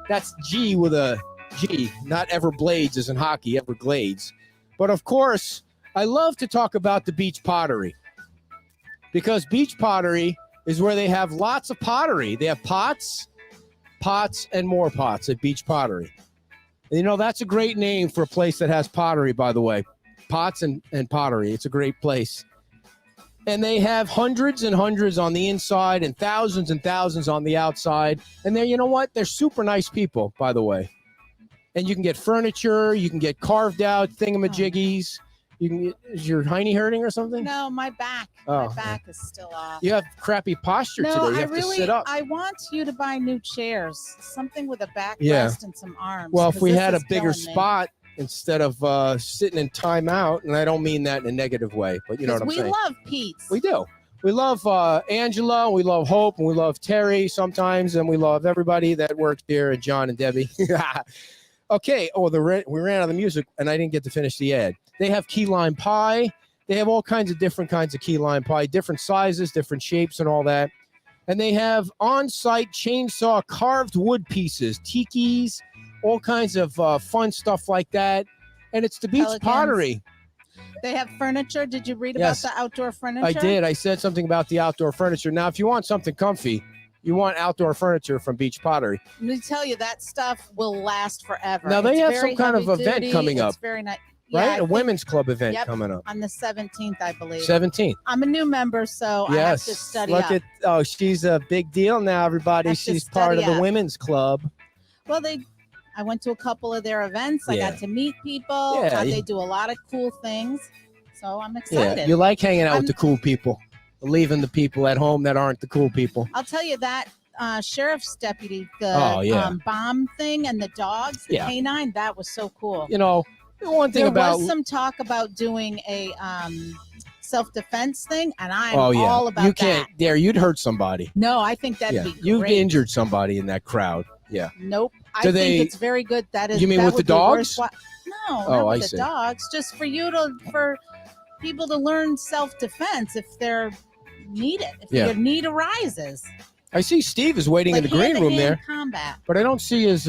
That's G with a G, not Everblades as in hockey, Everglades. But, of course, I love to talk about the beach pottery because beach pottery is where they have lots of pottery. They have pots, and more pots at Beach Pottery. And, you know, that's a great name for a place that has pottery, by the way. Pots and pottery. It's a great place. And they have hundreds and hundreds on the inside and thousands on the outside. And they're, you know what? They're super nice people, by the way. And you can get furniture. You can get carved out thingamajiggies. You can. Is your hiney hurting or something? No, my back. Oh, My back is still off. You have crappy posture No, today. You I have really, to sit up. I want you to buy new chairs, something with a backrest Yeah. and some arms. Well, if 'cause we this had a is bigger killing me. spot instead of sitting in timeout, and I don't mean that in a negative way, but you know what I'm we saying. love Pete's. We do. We love Angela, we love Hope, and we love Terry sometimes, and we love everybody that works here, and John and Debbie. Okay. Oh, we ran out of the music, and I didn't get to finish the ad. They have key lime pie. They have all kinds of different kinds of key lime pie, different sizes, different shapes, and all that. And they have on-site chainsaw carved wood pieces, tikis, all kinds of fun stuff like that. And it's the Beach Pelicans. Pottery. They have furniture. Did you read Yes. about the outdoor furniture? I did. I said something about the outdoor furniture. Now, if you want something comfy, you want outdoor furniture from Beach Pottery. Let me tell you, that stuff will last forever. Now, they It's have very some kind of heavy event duty. coming up, It's very nice. right? Yeah, I A think women's club event Yep. coming up. on the 17th, I believe. 17th. I'm a new member, so I have Yes. to study Look up. at, oh, she's a big deal now, everybody. Have to She's part of study the up. women's club. Well, I went to a couple of their events. I Yeah. got to meet people. Yeah, They do a lot of cool things. So I'm excited. Yeah, you like hanging out with I'm- the cool people, leaving the people at home that aren't the cool people. I'll tell you that sheriff's deputy, the Oh, yeah. bomb thing and the dogs, the Yeah. canine, that was so cool. You know, the one thing There about was some talk about doing a self-defense thing, and I'm oh yeah, all about you can't that. there. You'd hurt somebody. No, I think that'd Yeah, be you great. injured somebody in that crowd. Yeah. Nope. I Do think they- it's very good. That is. You mean that with the would be dogs? worthwhile. No, Oh, not I with see. the dogs. Just for people to learn self-defense if they're needed. If Yeah. your need arises. I see Steve is waiting in the Like green room hand-to-hand there, combat. but I don't see his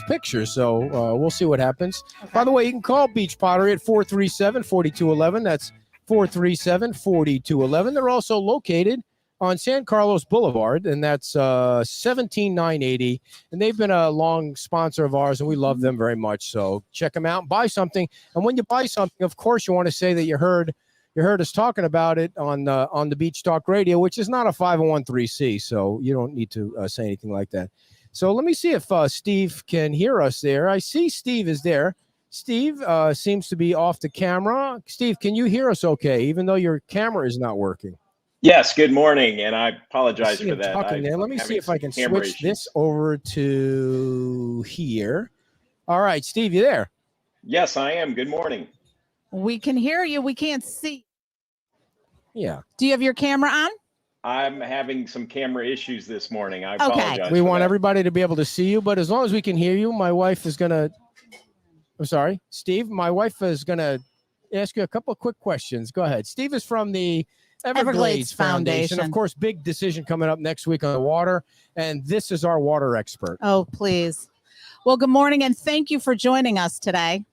picture. So we'll see what happens. Okay. By the way, you can call Beach Pottery at 437-4211. That's 437-4211. They're also located on San Carlos Boulevard, and that's 17980. And they've been a long sponsor of ours, and we love them very much. So check them out, buy something. And when you buy something, of course, you want to say that you heard us talking about it on the Beach Talk Radio, which is not a 501c, so you don't need to say anything like that. So let me see if Steve can hear us there. I see Steve is there. Steve seems to be off the camera. Steve, can you hear us okay, even though your camera is not working? Yes, good morning, and I I apologize see for him that. talking there. Let me I'm see having if I some can camera switch issues. this over to here. All right, Steve, you there? Yes, I am. Good morning. We can hear you. We can't see. Yeah. Do you have your camera on? I'm having some camera issues this morning. I Okay. apologize. We for want that. everybody to be able to see you, but as long as we can hear you, my wife is going to, I'm sorry, Steve, my wife is going to ask you a couple of quick questions. Go ahead. Steve is from the Everglades Foundation. Of Foundation. course, big decision coming up next week on the water, and this is our water expert. Oh, please. Well, good morning, and thank you for joining us today.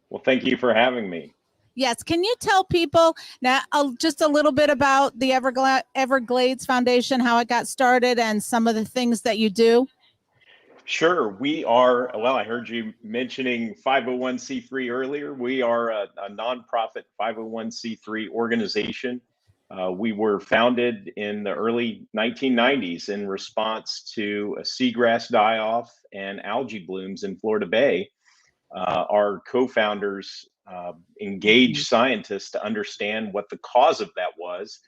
Well, thank you for having me. Yes. Can you tell people now just a little bit about the Everglades Foundation, how it got started, and some of the things that you do? Sure. We are, well, I heard you mentioning 501c3 earlier. We are a nonprofit 501c3 organization. We were founded in the early 1990s in response to a seagrass die-off and algae blooms in Florida Bay. Our co-founders engaged scientists to understand what the cause of that was.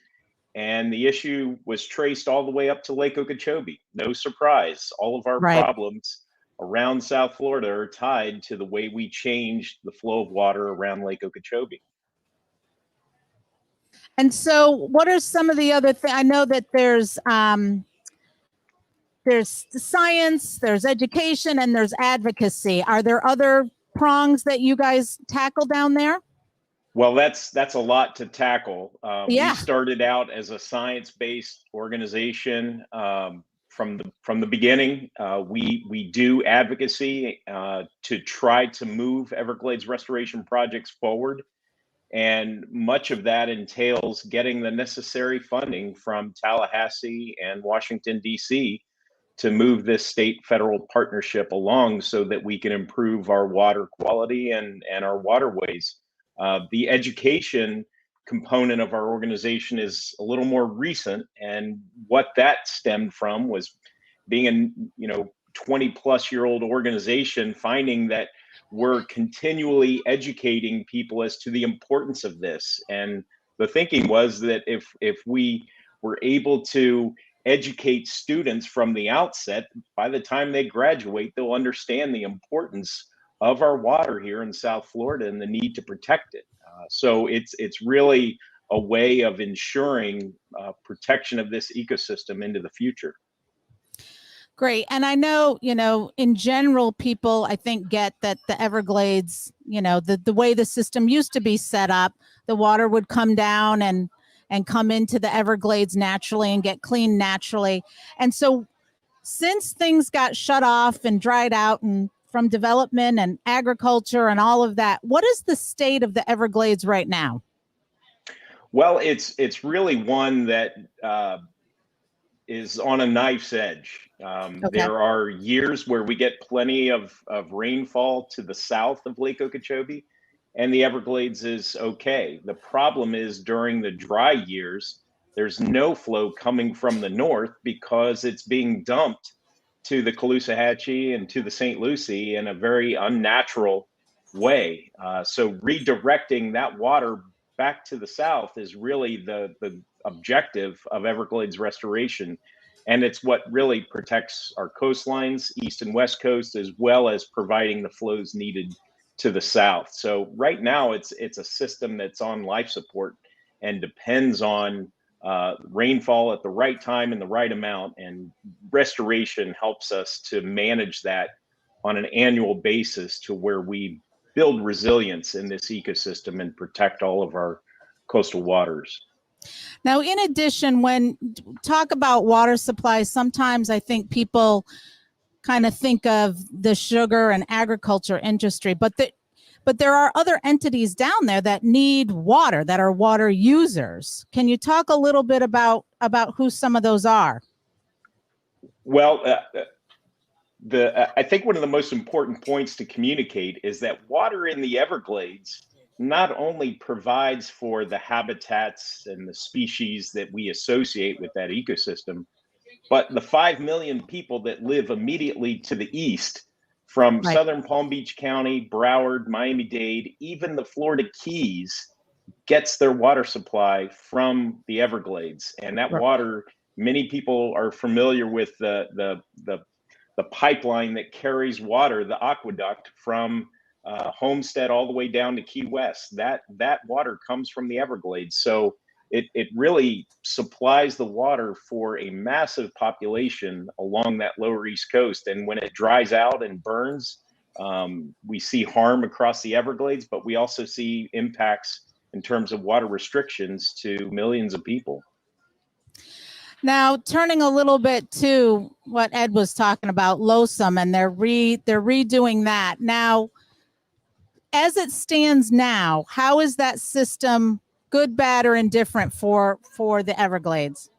And the issue was traced all the way up to Lake Okeechobee. No surprise. All of our Right. problems around South Florida are tied to the way we changed the flow of water around Lake Okeechobee. And so, what are some of the other things? I know that there's science, there's education, and there's advocacy. Are there other prongs that you guys tackle down there? Well, that's a lot to tackle. Yeah. We started out as a science-based organization from the beginning. We do advocacy to try to move Everglades restoration projects forward, and much of that entails getting the necessary funding from Tallahassee and Washington, D.C. to move this state-federal partnership along so that we can improve our water quality and our waterways. The education component of our organization is a little more recent, and what that stemmed from was being a 20-plus-year-old organization, finding that we're continually educating people as to the importance of this. And the thinking was that if we were able to educate students from the outset, by the time they graduate, they'll understand the importance of our water here in South Florida and the need to protect it. So it's really a way of ensuring protection of this ecosystem into the future. Great. And I know, in general, people, I think, get that the Everglades, the way the system used to be set up, the water would come down and come into the Everglades naturally and get cleaned naturally. And so since things got shut off and dried out and from development and agriculture and all of that, what is the state of the Everglades right now? Well, it's really one that is on a knife's edge. Okay. There are years where we get plenty of rainfall to the south of Lake Okeechobee, and the Everglades is okay. The problem is during the dry years, there's no flow coming from the north because it's being dumped to the Caloosahatchee and to the St. Lucie in a very unnatural way. So redirecting that water back to the south is really the objective of Everglades restoration. And it's what really protects our coastlines, east and west coast, as well as providing the flows needed to the south. So right now it's a system that's on life support and depends on rainfall at the right time and the right amount. And restoration helps us to manage that on an annual basis to where we build resilience in this ecosystem and protect all of our coastal waters. Now, in addition, when talk about water supply, sometimes I think people kind of think of the sugar and agriculture industry, but there are other entities down there that need water, that are water users. Can you talk a little bit about who some of those are? Well, I think one of the most important points to communicate is that water in the Everglades not only provides for the habitats and the species that we associate with that ecosystem, but the 5 million people that live immediately to the east from Right. southern Palm Beach County, Broward, Miami-Dade, even the Florida Keys gets their water supply from the Everglades. And that Right. water, many people are familiar with the pipeline that carries water, the aqueduct from Homestead all the way down to Key West. That water comes from the Everglades. So it really supplies the water for a massive population along that lower East Coast. And when it dries out and burns, we see harm across the Everglades, but we also see impacts in terms of water restrictions to millions of people. Now, turning a little bit to what Ed was talking about, LOSUM, and they're redoing that. Now, as it stands now, how is that system good, bad, or indifferent for the Everglades?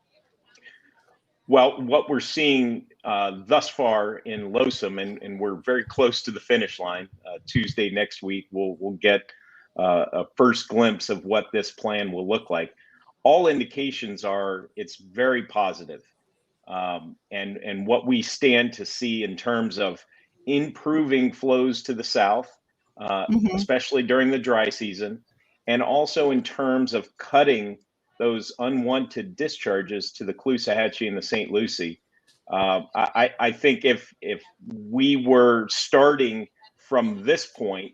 Well, what we're seeing thus far in LOSUM, and we're very close to the finish line. Tuesday next week, we'll get a first glimpse of what this plan will look like. All indications are it's very positive. And what we stand to see in terms of improving flows to the south, especially during the dry season, and also in terms of cutting those unwanted discharges to the Caloosahatchee and the St. Lucie. I think if we were starting from this point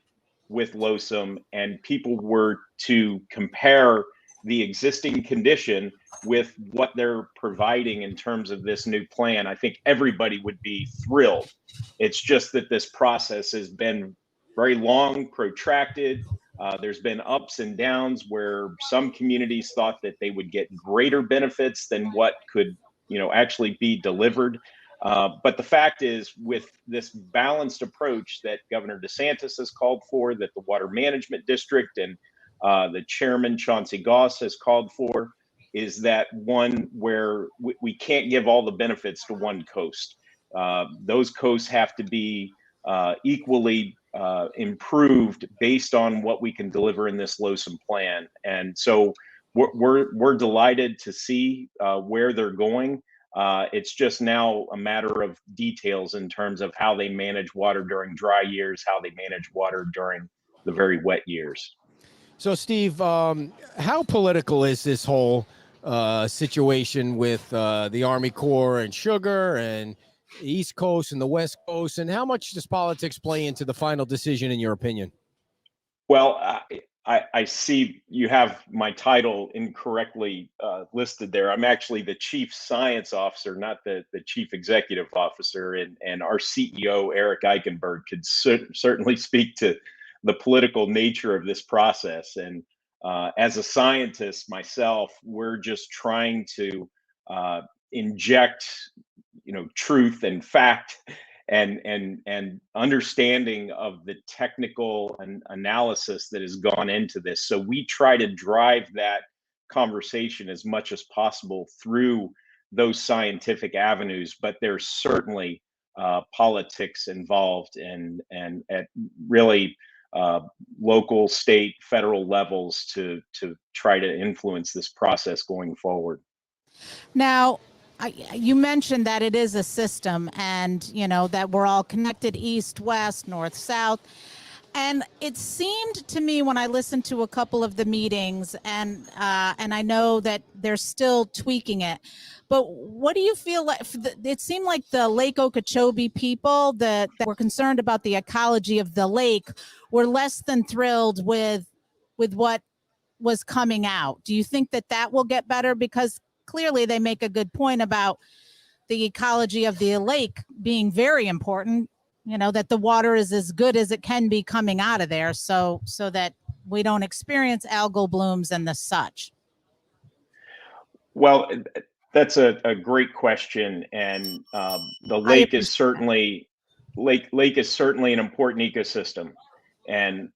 with LOSUM and people were to compare the existing condition with what they're providing in terms of this new plan, I think everybody would be thrilled. It's just that this process has been very long, protracted. There's been ups and downs where some communities thought that they would get greater benefits than what could, actually be delivered. But the fact is, with this balanced approach that Governor DeSantis has called for, that the Water Management District and the chairman, Chauncey Goss, has called for, is that one where we can't give all the benefits to one coast. Those coasts have to be equally improved based on what we can deliver in this LOSUM plan. And so we're delighted to see where they're going. It's just now a matter of details in terms of how they manage water during dry years, how they manage water during the very wet years. So, Steve, how political is this whole situation with the Army Corps and sugar and the East Coast and the West Coast? And how much does politics play into the final decision, in your opinion? Well, I see you have my title incorrectly listed there. I'm actually the chief science officer, not the chief executive officer. And our CEO, Eric Eichenberg, could certainly speak to the political nature of this process. And as a scientist myself, we're just trying to inject, truth and fact and understanding of the technical analysis that has gone into this. So we try to drive that conversation as much as possible through those scientific avenues, but there's certainly politics involved and at really local, state, federal levels to try to influence this process going forward. Now, you mentioned that it is a system and, that we're all connected east, west, north, south. And it seemed to me when I listened to a couple of the meetings, and I know that they're still tweaking it, but what do you feel like? It seemed like the Lake Okeechobee people that were concerned about the ecology of the lake were less than thrilled with what was coming out. Do you think that will get better? Because clearly they make a good point about the ecology of the lake being very important, that the water is as good as it can be coming out of there so that we don't experience algal blooms and the such. Well, that's a great question. And the lake is certainly an important ecosystem. And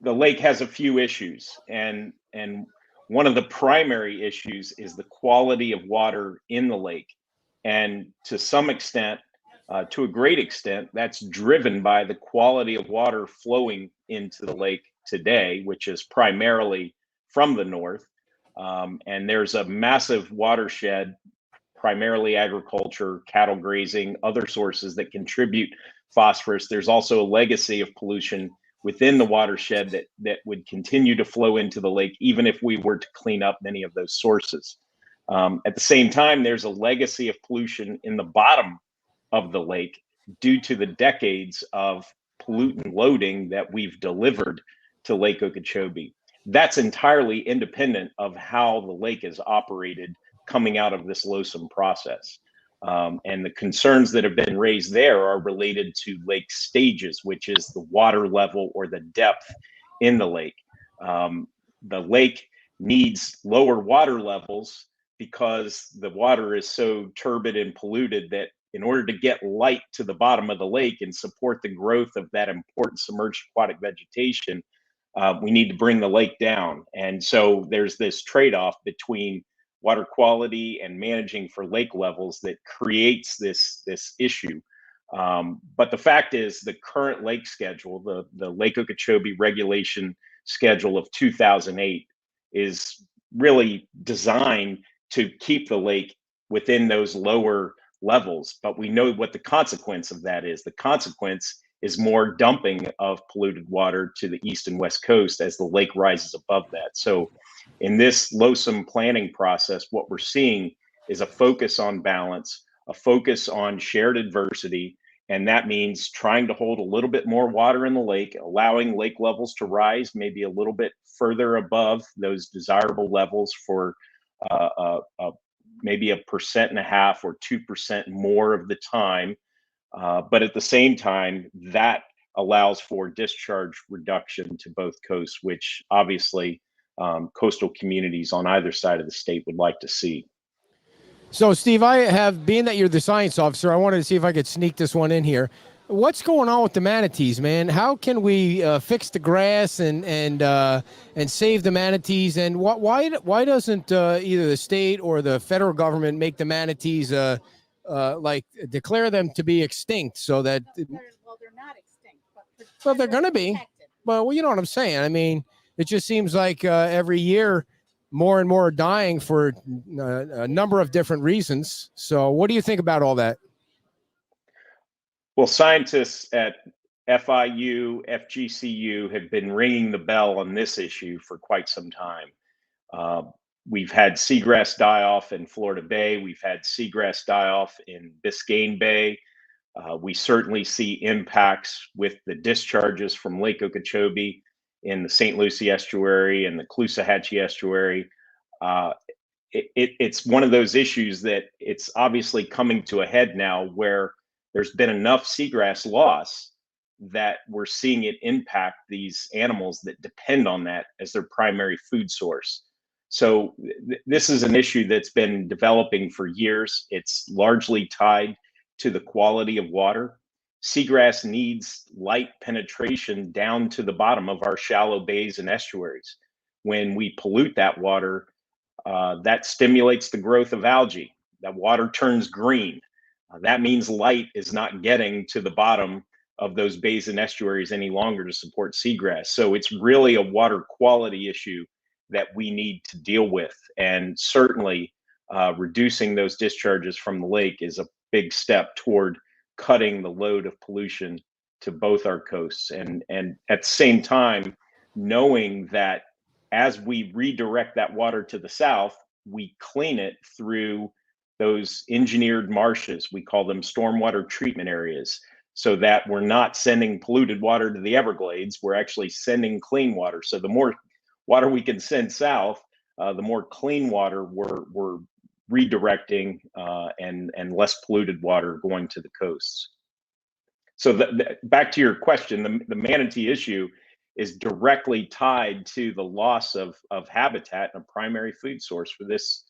the lake has a few issues. And one of the primary issues is the quality of water in the lake. And to some extent, to a great extent, that's driven by the quality of water flowing into the lake today, which is primarily from the north. And there's a massive watershed, primarily agriculture, cattle grazing, other sources that contribute phosphorus. There's also a legacy of pollution within the watershed that would continue to flow into the lake, even if we were to clean up many of those sources. At the same time, there's a legacy of pollution in the bottom of the lake due to the decades of pollutant loading that we've delivered to Lake Okeechobee. That's entirely independent of how the lake is operated coming out of this LOSUM process. And the concerns that have been raised there are related to lake stages, which is the water level or the depth in the lake. The lake needs lower water levels because the water is so turbid and polluted that in order to get light to the bottom of the lake and support the growth of that important submerged aquatic vegetation, we need to bring the lake down. And so there's this trade-off between water quality and managing for lake levels that creates this issue. But the fact is the current lake schedule, the Lake Okeechobee regulation schedule of 2008 is really designed to keep the lake within those lower levels. But we know what the consequence of that is. The consequence is more dumping of polluted water to the east and west coast as the lake rises above that. So in this LOSUM planning process, what we're seeing is a focus on balance, a focus on shared adversity, and that means trying to hold a little bit more water in the lake, allowing lake levels to rise maybe a little bit further above those desirable levels for maybe 1.5% or 2% more of the time. But at the same time, that allows for discharge reduction to both coasts, which obviously coastal communities on either side of the state would like to see. So, Steve, being that you're the science officer, I wanted to see if I could sneak this one in here. What's going on with the manatees, man? How can we fix the grass and save the manatees? And why doesn't either the state or the federal government make the manatees like declare them to be extinct so that? Well, they're not extinct, but they're going to be. Well, you know what I'm saying. I mean, it just seems like every year more and more are dying for a number of different reasons. So what do you think about all that? Well, scientists at FIU, FGCU have been ringing the bell on this issue for quite some time. We've had seagrass die-off in Florida Bay. We've had seagrass die-off in Biscayne Bay. We certainly see impacts with the discharges from Lake Okeechobee in the St. Lucie estuary and the Caloosahatchee estuary. It's one of those issues that it's obviously coming to a head now where there's been enough seagrass loss that we're seeing it impact these animals that depend on that as their primary food source. So this is an issue that's been developing for years. It's largely tied to the quality of water. Seagrass needs light penetration down to the bottom of our shallow bays and estuaries. When we pollute that water, that stimulates the growth of algae. That water turns green. That means light is not getting to the bottom of those bays and estuaries any longer to support seagrass. So it's really a water quality issue that we need to deal with. And certainly reducing those discharges from the lake is a big step toward cutting the load of pollution to both our coasts. And at the same time, knowing that as we redirect that water to the south, we clean it through those engineered marshes. We call them stormwater treatment areas, so that we're not sending polluted water to the Everglades. We're actually sending clean water. So the more water we can send south, the more clean water we're redirecting and less polluted water going to the coasts. So back to your question, the manatee issue is directly tied to the loss of habitat and a primary food source for this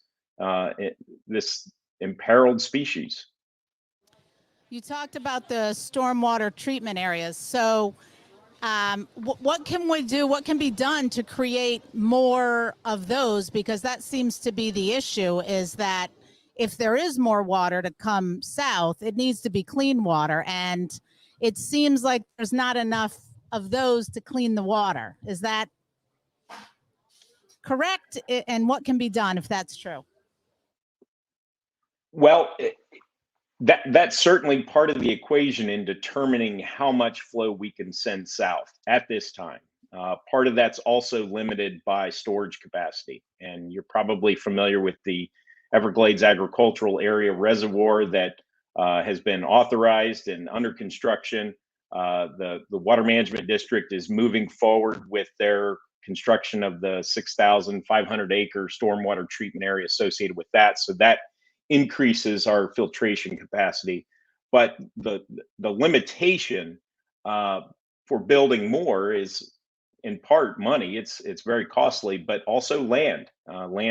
imperiled species. You talked about the stormwater treatment areas. So what can we do? What can be done to create more of those? Because that seems to be the issue, is that if there is more water to come south, it needs to be clean water. And it seems like there's not enough of those to clean the water. Is that correct? And what can be done if that's true? Well, that's certainly part of the equation in determining how much flow we can send south at this time. Part of that's also limited by storage capacity. And you're probably familiar with the Everglades Agricultural Area Reservoir that has been authorized and under construction. The Water Management District is moving forward with their construction of the 6,500 acre stormwater treatment area associated with that. So that increases our filtration capacity. But the limitation for building more is in part money. It's very costly, but also land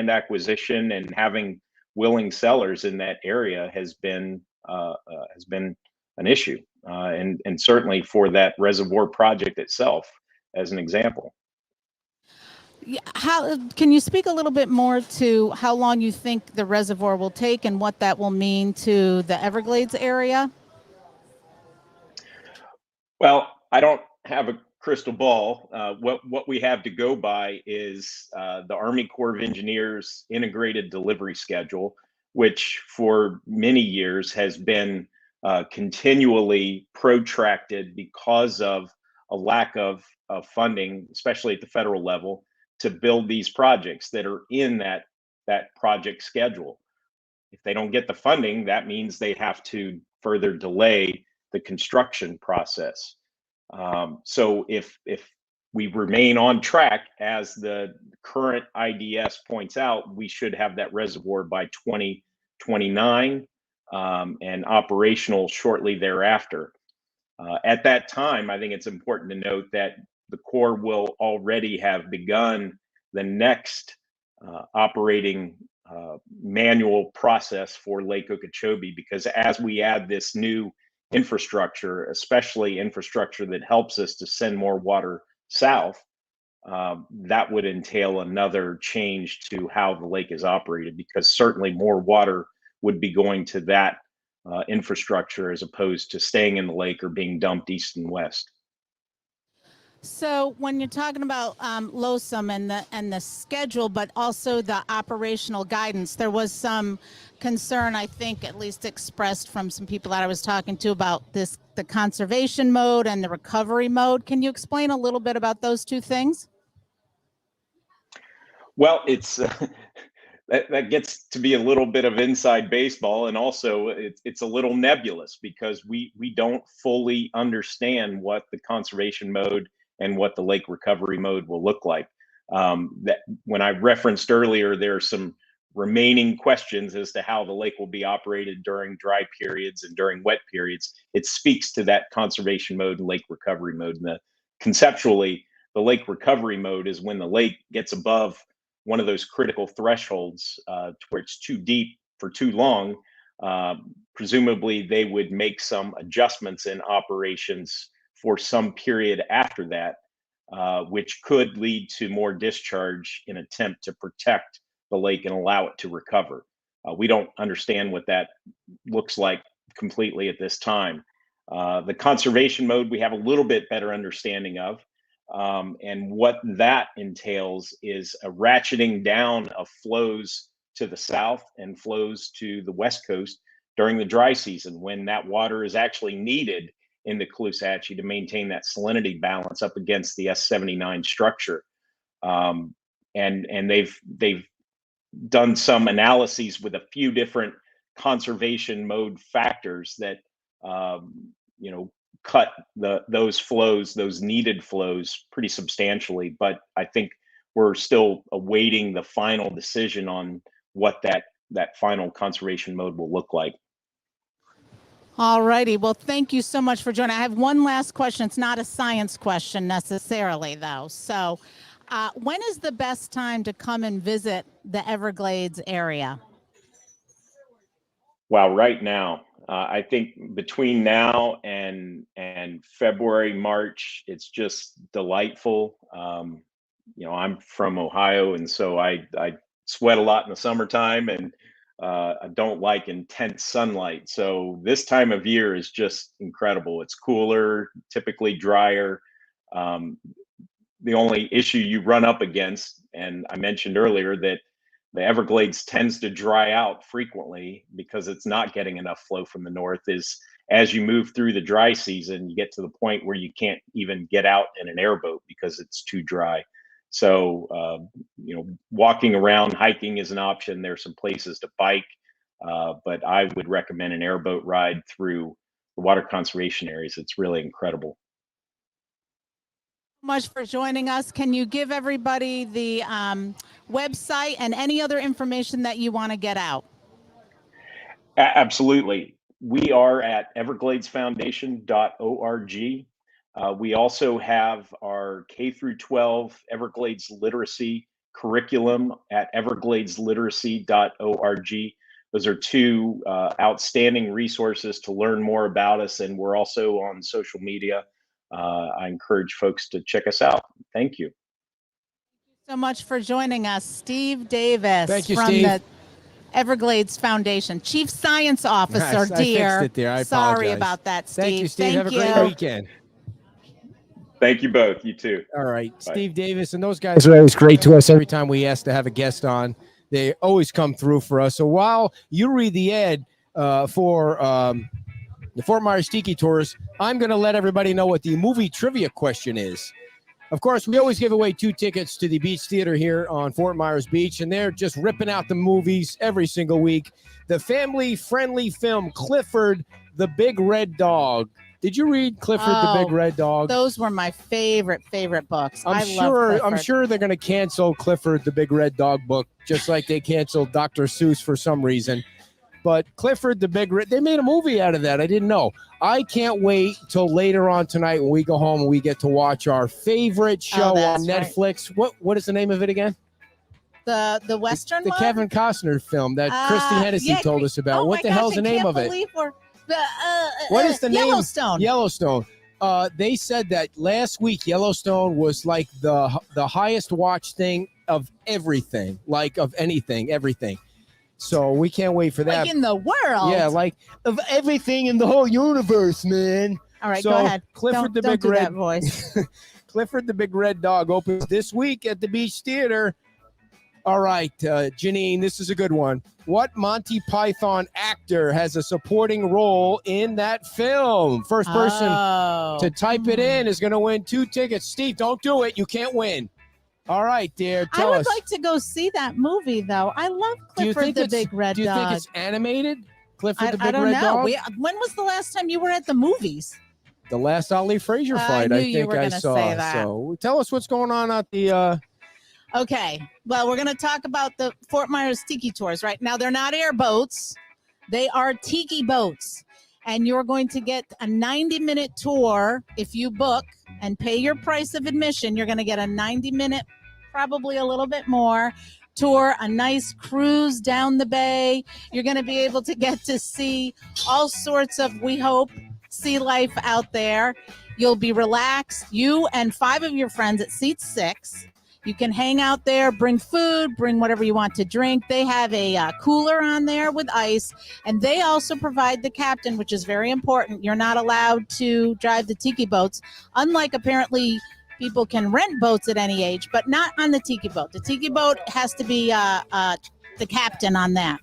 acquisition, and having willing sellers in that area has been an issue, and certainly for that reservoir project itself, as an example. How can you speak a little bit more to how long you think the reservoir will take and what that will mean to the Everglades area? Well, I don't have a crystal ball. What we have to go by is the Army Corps of Engineers integrated delivery schedule, which for many years has been continually protracted because of a lack of funding, especially at the federal level, to build these projects that are in that project schedule. If they don't get the funding, that means they have to further delay the construction process. So if we remain on track, as the current IDS points out, we should have that reservoir by 2029 and operational shortly thereafter. At that time, I think it's important to note that the Corps will already have begun the next operating manual process for Lake Okeechobee, because as we add this new infrastructure, especially infrastructure that helps us to send more water south, that would entail another change to how the lake is operated, because certainly more water would be going to that infrastructure as opposed to staying in the lake or being dumped east and west. So when you're talking about LOSUM and the schedule, but also the operational guidance, there was some concern, I think, at least expressed from some people that I was talking to about the conservation mode and the recovery mode. Can you explain a little bit about those two things? Well, it's that gets to be a little bit of inside baseball, and also it's a little nebulous because we don't fully understand what the conservation mode and what the lake recovery mode will look like. That when I referenced earlier, there are some remaining questions as to how the lake will be operated during dry periods and during wet periods. It speaks to that conservation mode and lake recovery mode. And conceptually, the lake recovery mode is when the lake gets above one of those critical thresholds to where it's too deep for too long. Presumably, they would make some adjustments in operations for some period after that, which could lead to more discharge in attempt to protect the lake and allow it to recover. We don't understand what that looks like completely at this time. The conservation mode, we have a little bit better understanding of. And what that entails is a ratcheting down of flows to the south and flows to the west coast during the dry season, when that water is actually needed in the Caloosahatchee to maintain that salinity balance up against the S79 structure. And they've done some analyses with a few different conservation mode factors that cut those flows, those needed flows, pretty substantially. But I think we're still awaiting the final decision on what that final conservation mode will look like. All righty. Well, thank you so much for joining. I have one last question. It's not a science question necessarily, though. So when is the best time to come and visit the Everglades area? Wow, right now. I think between now and February, March, it's just delightful. I'm from Ohio, and so I sweat a lot in the summertime, and I don't like intense sunlight. So this time of year is just incredible. It's cooler, typically drier. The only issue you run up against, and I mentioned earlier that the Everglades tends to dry out frequently because it's not getting enough flow from the north, is as you move through the dry season, you get to the point where you can't even get out in an airboat because it's too dry. So, walking around, hiking is an option. There's some places to bike, but I would recommend an airboat ride through the water conservation areas. It's really incredible. Much for joining us. Can you give everybody the website and any other information that you want to get out? Absolutely. We are at evergladesfoundation.org. We also have our K through 12 Everglades literacy curriculum at evergladesliteracy.org. Those are two outstanding resources to learn more about us, and we're also on social media. I encourage folks to check us out. Thank you. So much for joining us, Steve Davis. Thank you, from Steve. the Everglades Foundation, Chief Science Officer. Nice. I fixed it there. I Sorry apologize. about that, Steve. Thank you, Steve. Have a great weekend. Thank you both. You too. All right. Bye. Steve Davis and those guys are always great to us. Every time we ask to have a guest on, they always come through for us. So while you read the ad for the Fort Myers Tiki Tours, I'm going to let everybody know what the movie trivia question is. Of course, we always give away 2 tickets to the Beach Theater here on Fort Myers Beach, and they're just ripping out the movies every single week. The family-friendly film Clifford the Big Red Dog. Did you read Clifford the Big Red Dog? Those were my favorite books. I'm sure they're going to cancel Clifford the Big Red Dog book, just like they canceled Dr. Seuss for some reason. But Clifford the Big Red, they made a movie out of that. I didn't know. I can't wait till later on tonight when we go home and we get to watch our favorite show on Netflix. Right. What is the name of it again? The Western the one? Kevin Costner film that Christy Hennessy told us about. What the hell's the name of it? What is the name? Yellowstone. Yellowstone. They said that last week Yellowstone was like the highest watched thing of everything, like of anything, everything. So we can't wait for that. Like in the world. Yeah, like of everything in the whole universe, man. All right, So, go ahead. Clifford the don't Big do Red that voice. Clifford the Big Red Dog opens this week at the Beach Theater. All right, Janine, this is a good one. What Monty Python actor has a supporting role in that film? First person to type it in is going to win 2 tickets. Steve, don't do it. You can't win. All right, dear. Tell I would us. like to go see that movie, though. I love Clifford the Big Red Dog. Do you think it's animated? Clifford the Big I don't Red know. Dog? When was the last time you were at the movies? The last Ali Frazier I fight, knew I you think were I gonna saw. say that. So tell us what's going on at the. Okay. Well, we're going to talk about the Fort Myers Tiki Tours right now. They're not airboats. They are tiki boats. And you're going to get a 90-minute tour. If you book and pay your price of admission, you're going to get a 90-minute, probably a little bit more, tour, a nice cruise down the bay. You're going to be able to get to see all sorts of, we hope, sea life out there. You'll be relaxed. You and 5 of your friends at seat 6. You can hang out there, bring food, bring whatever you want to drink. They have a cooler on there with ice, and they also provide the captain, which is very important. You're not allowed to drive the tiki boats, unlike apparently people can rent boats at any age, but not on the tiki boat. The tiki boat has to be the captain on that.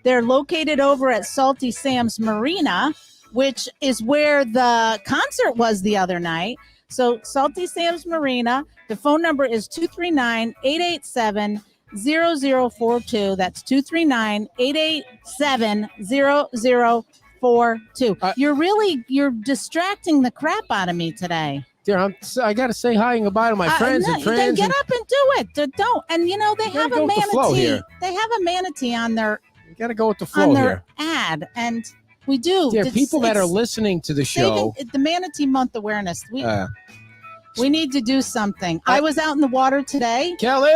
They're located over at Salty Sam's Marina, which is where the concert was the other night. So Salty Sam's Marina, the phone number is 239-887-0042. That's 239-887-0042. You're distracting the crap out of me today. Dear, I got to say hi and goodbye to my friends and friends. Then get up and do it. Don't. And you know, they have a manatee. They have a manatee on their You got to go with the flow here. ad. And we do. Dear, people that are listening to the show. The Manatee Month awareness. We need to do something. I was out in the water today. Kelly!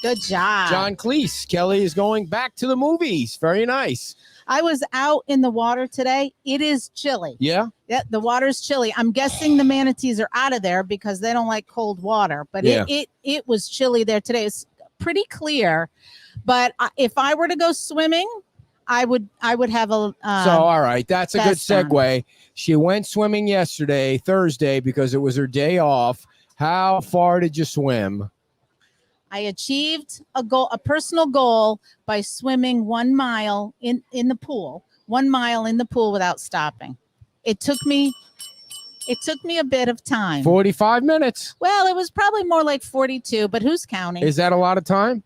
Good job. John Cleese. Kelly is going back to the movies. Very nice. I was out in the water today. It is chilly. Yeah? Yeah, the water's chilly. I'm guessing the manatees are out of there because they don't like cold water. But it was chilly there today. It's pretty clear. But if I were to go swimming, I would have a so all right, that's a good segue. On. She went swimming yesterday, Thursday, because it was her day off. How far did you swim? I achieved a personal goal by swimming 1 mile in the pool. 1 mile in the pool without stopping. It took me a bit of time. 45 minutes. Well, it was probably more like 42, but who's counting? Is that a lot of time?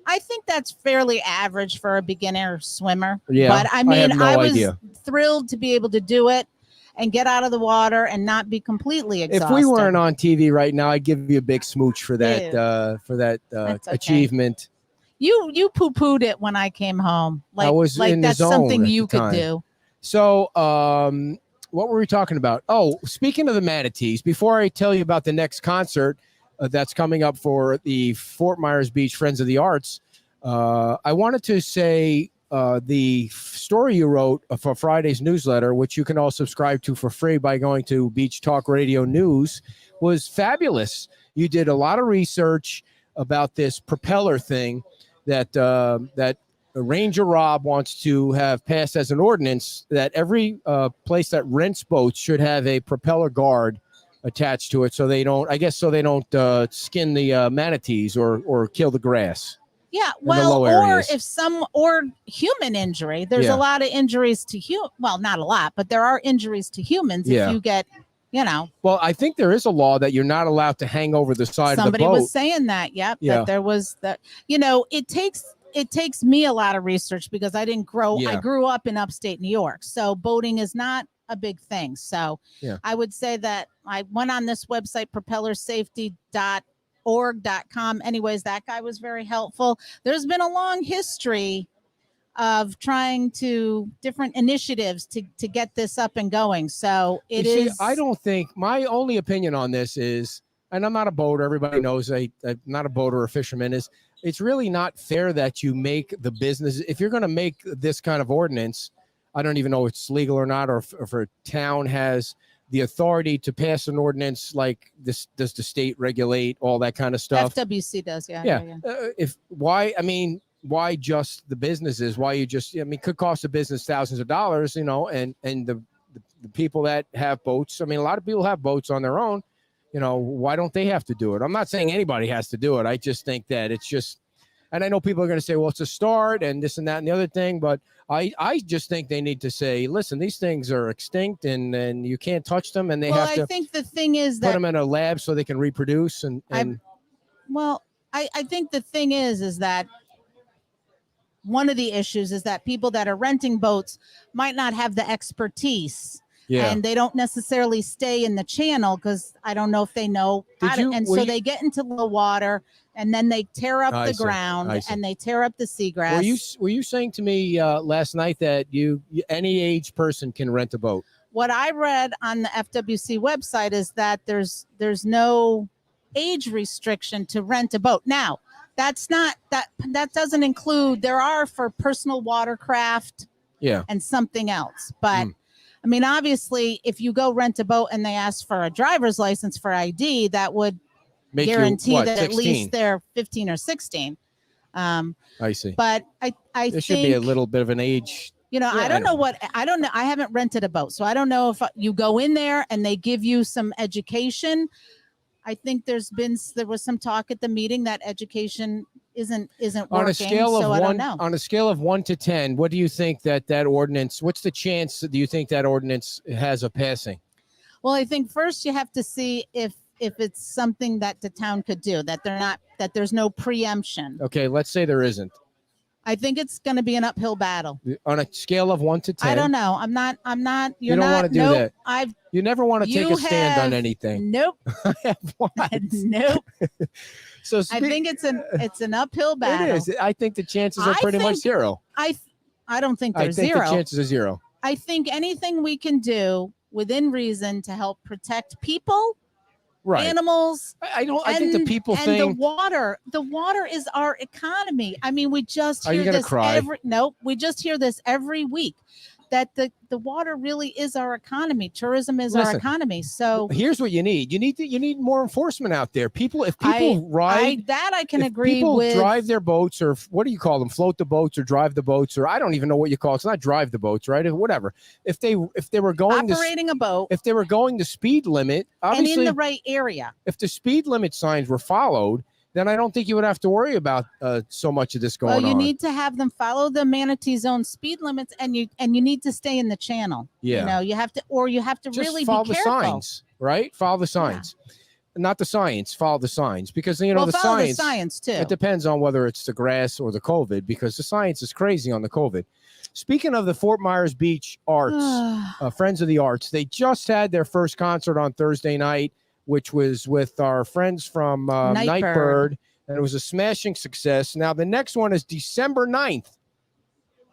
I think that's fairly average for a beginner swimmer. Yeah, but I mean, I was idea. Thrilled to be able to do it and get out of the water and not be completely exhausted. If we weren't on TV right now, I'd give you a big smooch for that Okay. achievement. You poo-pooed it when I came home. I was in that's the zone something at you the could time. do. So, what were we talking about? Oh, speaking of the manatees, before I tell you about the next concert that's coming up for the Fort Myers Beach Friends of the Arts, I wanted to say the story you wrote for Friday's newsletter, which you can all subscribe to for free by going to Beach Talk Radio News, was fabulous. You did a lot of research about this propeller thing that Ranger Rob wants to have passed as an ordinance that every place that rents boats should have a propeller guard attached to it, so they don't skin the manatees or kill the grass. Yeah, the well, low or areas. if or human injury. There's Yeah. a lot of injuries to well, not a lot, but there are injuries to humans Yeah. if you get, Well, I think there is a law that you're not allowed to hang over the side somebody of the boat. was saying that. Yep, Yeah. that there was that. It takes me a lot of research because I didn't grow. I Yeah. grew up in upstate New York, so boating is not a big thing. So Yeah. I would say that I went on this website, propellersafety.org.com. Anyways, that guy was very helpful. There's been a long history of trying to different initiatives to get this up and going. So it You is. see, I don't think my only opinion on this is, and I'm not a boater. Everybody knows I'm not a boater or a fisherman. Is it's really not fair that you make the business. If you're going to make this kind of ordinance, I don't even know if it's legal or not, or if a town has the authority to pass an ordinance like this. Does the state regulate all that kind of stuff? FWC does, yeah. Yeah. Why just the businesses? Why you just? I mean, could cost a business thousands of dollars, and the people that have boats. I mean, a lot of people have boats on their own. Why don't they have to do it? I'm not saying anybody has to do it. I just think that it's just, and I know people are going to say, well, it's a start and this and that and the other thing, but I just think they need to say, listen, these things are extinct and you can't touch them, and they have to I think the thing is put that them in a lab so they can reproduce. And I think the thing is that one of the issues is that people that are renting boats might not have the expertise. yeah. And they don't necessarily stay in the channel because I don't know if they know how to, and so they get into the water and then they tear up the ground and they tear up the seagrass. Were you saying to me last night that any age person can rent a boat? What I read on the FWC website is that there's no age restriction to rent a boat. Now, that doesn't include, there are for personal watercraft Yeah. and something else, but I mean, obviously, if you go rent a boat and they ask for a driver's license for ID, that would Make guarantee you, what, that at 16? least they're 15 or 16. I see. But I There think should be a little bit of an age. I don't know. I haven't rented a boat, so I don't know if you go in there and they give you some education. I think there was some talk at the meeting that education isn't working. On a scale of so I don't know. On a scale of 1 to 10, what do you think that ordinance? What's the chance? Do you think that ordinance has a passing? Well, I think first you have to see if it's something that the town could do, that there's no preemption. Okay, let's say there isn't. I think it's going to be an uphill battle. On a scale of 1 to 10, I don't know. I'm not. You don't want to do that. I've You never want to take You a stand on have- anything. nope. What? Nope. So I think it's an uphill battle. it is. I think the chances are I pretty much think zero. I don't think I there's think zero. the chances are zero. I think anything we can do within reason to help protect people, Right. animals, I don't. I think the people and think. the water is our economy. I mean, we just Are you hear gonna this cry? we just hear this every week that the water really is our economy. Tourism is our Listen, economy. So Here's what you need. You need more enforcement out there. If people ride, I can if agree people with. drive their boats, or what do you call them? Float the boats or drive the boats, or I don't even know what you call it. It's not drive the boats, right? Or whatever. If they were going operating a boat if they were going the speed limit, and obviously, in the right area. if the speed limit signs were followed, then I don't think you would have to worry about so much of this going on. Well, you need to have them follow the manatee zone speed limits, and you need to stay in the channel. Yeah. You have to Just really follow be careful. the signs, right? Follow the signs, not the science. Follow the signs, because the Follow science. the science too. It depends on whether it's the grass or the COVID, because the science is crazy on the COVID. Speaking of the Fort Myers Beach Arts, Friends of the Arts, they just had their first concert on Thursday night, which was with our friends from Nightbird, and it was a smashing success. Now, the next one is December 9th.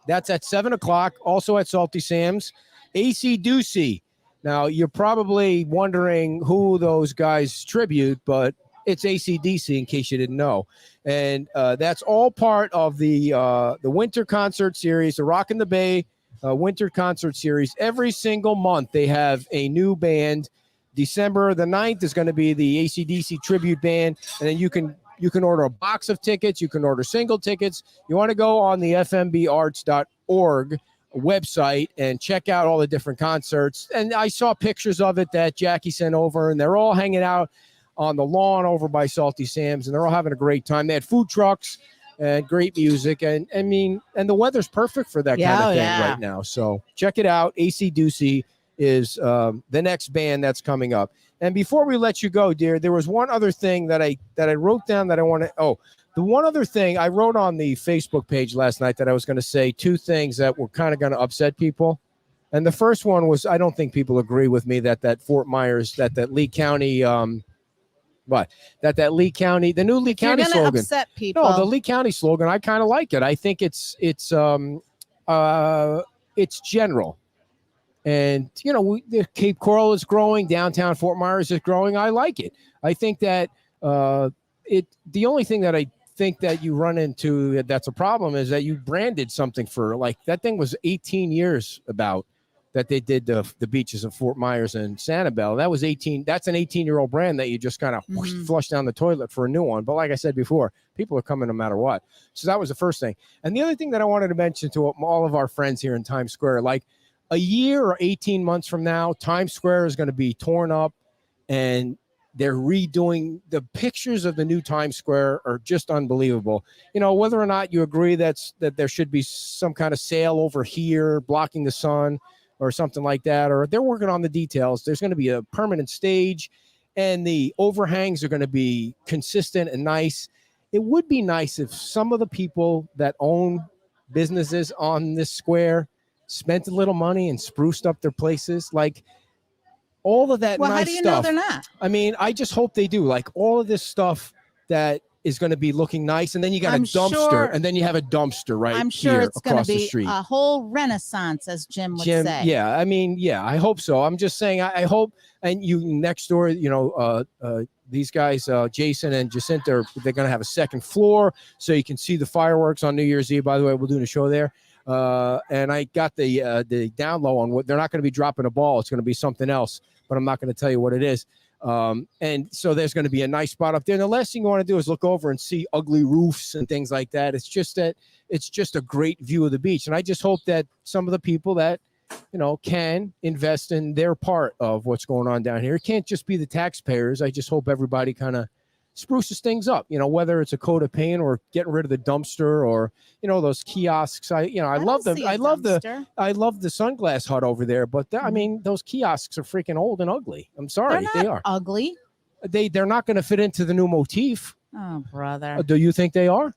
That's at 7 o'clock, also at Salty Sam's. AC Ducey. Now, you're probably wondering who those guys tribute, but it's AC/DC, in case you didn't know. And that's all part of the winter concert series, the Rock in the Bay winter concert series. Every single month, they have a new band. December the 9th is going to be the AC/DC tribute band, and then you can order a box of tickets. You can order single tickets. You want to go on the fmbarts.org website and check out all the different concerts. And I saw pictures of it that Jackie sent over, and they're all hanging out on the lawn over by Salty Sam's, and they're all having a great time. They had food trucks. and great music. And I mean, and the weather's perfect for that kind of thing right now. So check it out. AC Ducey is the next band that's coming up. And before we let you go, dear, there was one other thing that I wrote down that I want to. Oh, the one other thing I wrote on the Facebook page last night that I was going to say two things that were kind of going to upset people. And the first one was, I don't think people agree with me that Fort Myers, that Lee County, that Lee County, the new Lee County You're slogan. Upset people. No, the Lee County slogan, I kind of like it. I think it's general. And, you know, the Cape Coral is growing. Downtown Fort Myers is growing. I like it. I think that the only thing that I think that you run into that's a problem is that you branded something for, like, that thing was 18 years about that they did the beaches of Fort Myers and Sanibel. That was 18. That's an 18-year-old brand that you just kind of flush down the toilet for a new one. But like I said before, people are coming no matter what. So that was the first thing. And the other thing that I wanted to mention to all of our friends here in Times Square, like, a year or 18 months from now, Times Square is going to be torn up, and they're redoing the pictures of the new Times Square are just unbelievable. You know, whether or not you agree that there should be some kind of sail over here blocking the sun or something like that, or they're working on the details. There's going to be a permanent stage, and the overhangs are going to be consistent and nice. It would be nice if some of the people that own businesses on this square spent a little money and spruced up their places, like all of that. Well, nice how do you stuff. know they're not? I mean, I just hope they do. Like all of this stuff that is going to be looking nice, and then you got a dumpster, and then you have a dumpster right I'm sure here it's going across to the be street. a whole renaissance, as Jim would say. Yeah, I mean, yeah, I hope so. I'm just saying, I hope. And you next door, you know, these guys, Jason and Jacinta, they're going to have a second floor so you can see the fireworks on New Year's Eve. By the way, we're doing a show there. And I got the down low on what they're not going to be dropping a ball. It's going to be something else, but I'm not going to tell you what it is. And so there's going to be a nice spot up there. And the last thing you want to do is look over and see ugly roofs and things like that. It's just a great view of the beach. And I just hope that some of the people that, you know, can invest in their part of what's going on down here. It can't just be the taxpayers. I just hope everybody kind of spruces things up, you know, whether it's a coat of paint or getting rid of the dumpster or, you know, those kiosks. I love them. I love the Sunglass Hut over there, but I mean, those kiosks are freaking old and ugly. I'm sorry, they are ugly. They're not going to fit into the new motif. Oh, brother. Do you think they are?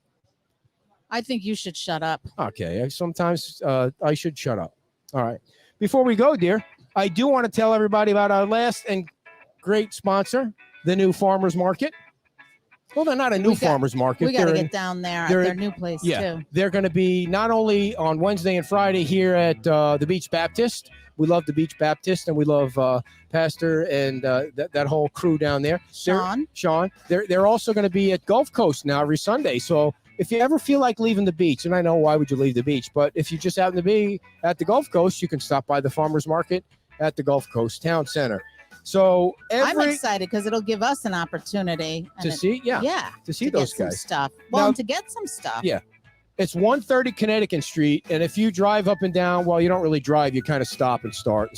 I think you should shut up. Okay. Sometimes I should shut up. All right. Before we go, dear, I do want to tell everybody about our last and great sponsor, the new Farmers Market. Well, they're not a new farmers market. We got to get down there at their new place, too. They're going to be not only on Wednesday and Friday here at the Beach Baptist. We love the Beach Baptist, and we love Pastor and that whole crew down there. Sean. They're also going to be at Gulf Coast now every Sunday. So if you ever feel like leaving the beach, and I know why would you leave the beach, but if you just happen to be at the Gulf Coast, you can stop by the farmers market at the Gulf Coast Town Center. So I'm excited because it'll give us an opportunity to see those guys. Stuff. Well, and to get some stuff. Yeah. It's 130 Connecticut Street. And if you drive up and down, well, you don't really drive. You kind of stop and start.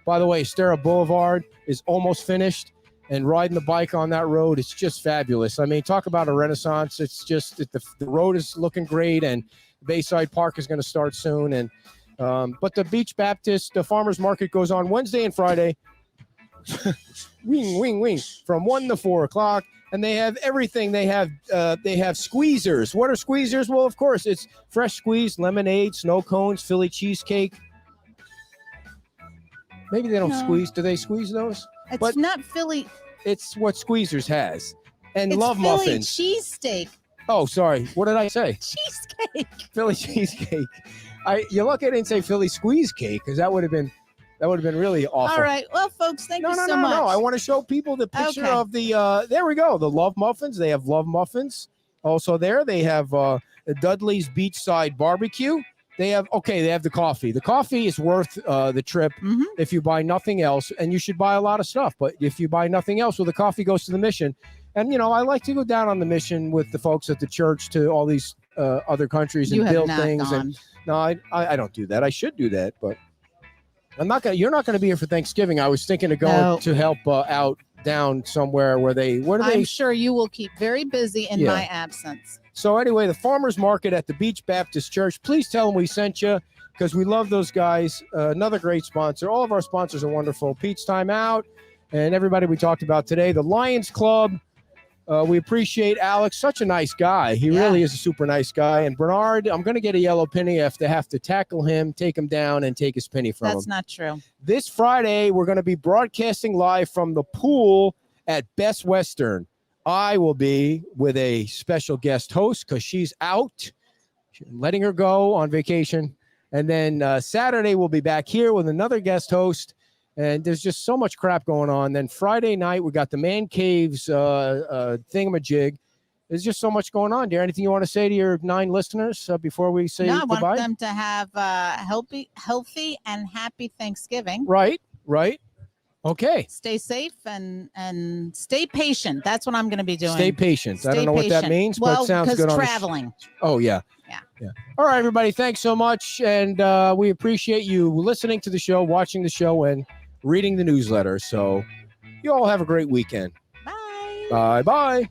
By the way, Estera Boulevard is almost finished. And riding the bike on that road, it's just fabulous. I mean, talk about a renaissance. It's just the road is looking great. And Bayside Park is going to start soon. And but the Beach Baptist, the farmers market goes on Wednesday and Friday. wing from 1 to 4 o'clock, and they have everything. They have squeezers. What are squeezers? Well, of course, it's fresh squeezed lemonade, snow cones, Philly cheesecake. Maybe they don't squeeze. Do they squeeze those? It's not Philly. It's what Squeezers has, and it's love Philly muffins. Cheesesteak. Oh, sorry. What did I say? Cheesecake. Philly cheesecake. You're lucky I didn't say Philly squeeze cake, because that would have been really awful. All right. Well, folks, thank you so much. No. I want to show people the picture of the, there we go, the Love Muffins. They have Love Muffins. Also there, they have Dudley's Beachside Barbecue. They have the coffee. The coffee is worth the trip if you buy nothing else, and you should buy a lot of stuff. But if you buy nothing else, well, the coffee goes to the mission. And, you know, I like to go down on the mission with the folks at the church to all these other countries and build things. And no, I don't do that. I should do that, but you're not going to be here for Thanksgiving. I was thinking of going to help out down somewhere where where do I'm they? sure you will keep very busy in Yeah. my absence. So anyway, the farmers market at the Beach Baptist Church. Please tell them we sent you because we love those guys. Another great sponsor. All of our sponsors are wonderful. Pete's Time Out and everybody we talked about today. The Lions Club. We appreciate Alex, such a nice guy. He Yeah. really is a super nice guy. And Bernard, I'm going to get a yellow penny if they have to tackle him, take him down, and take his penny from him. That's not true. This Friday, we're going to be broadcasting live from the pool at Best Western. I will be with a special guest host because she's out, letting her go on vacation. And then Saturday, we'll be back here with another guest host. And there's just so much crap going on. Then Friday night, we got the Man Caves thingamajig. There's just so much going on. Dear, anything you want to say to your 9 listeners before we say No, I goodbye? want them to have healthy and happy Thanksgiving. Right. Okay. Stay safe and stay patient. That's what I'm going to be doing. Stay patient. I Stay don't know what that patient. means, well, but it sounds because good on traveling. Oh, yeah. Yeah. All right, everybody. Thanks so much. And we appreciate you listening to the show, watching the show, and reading the newsletter. So you all have a great weekend. Bye. Bye-bye.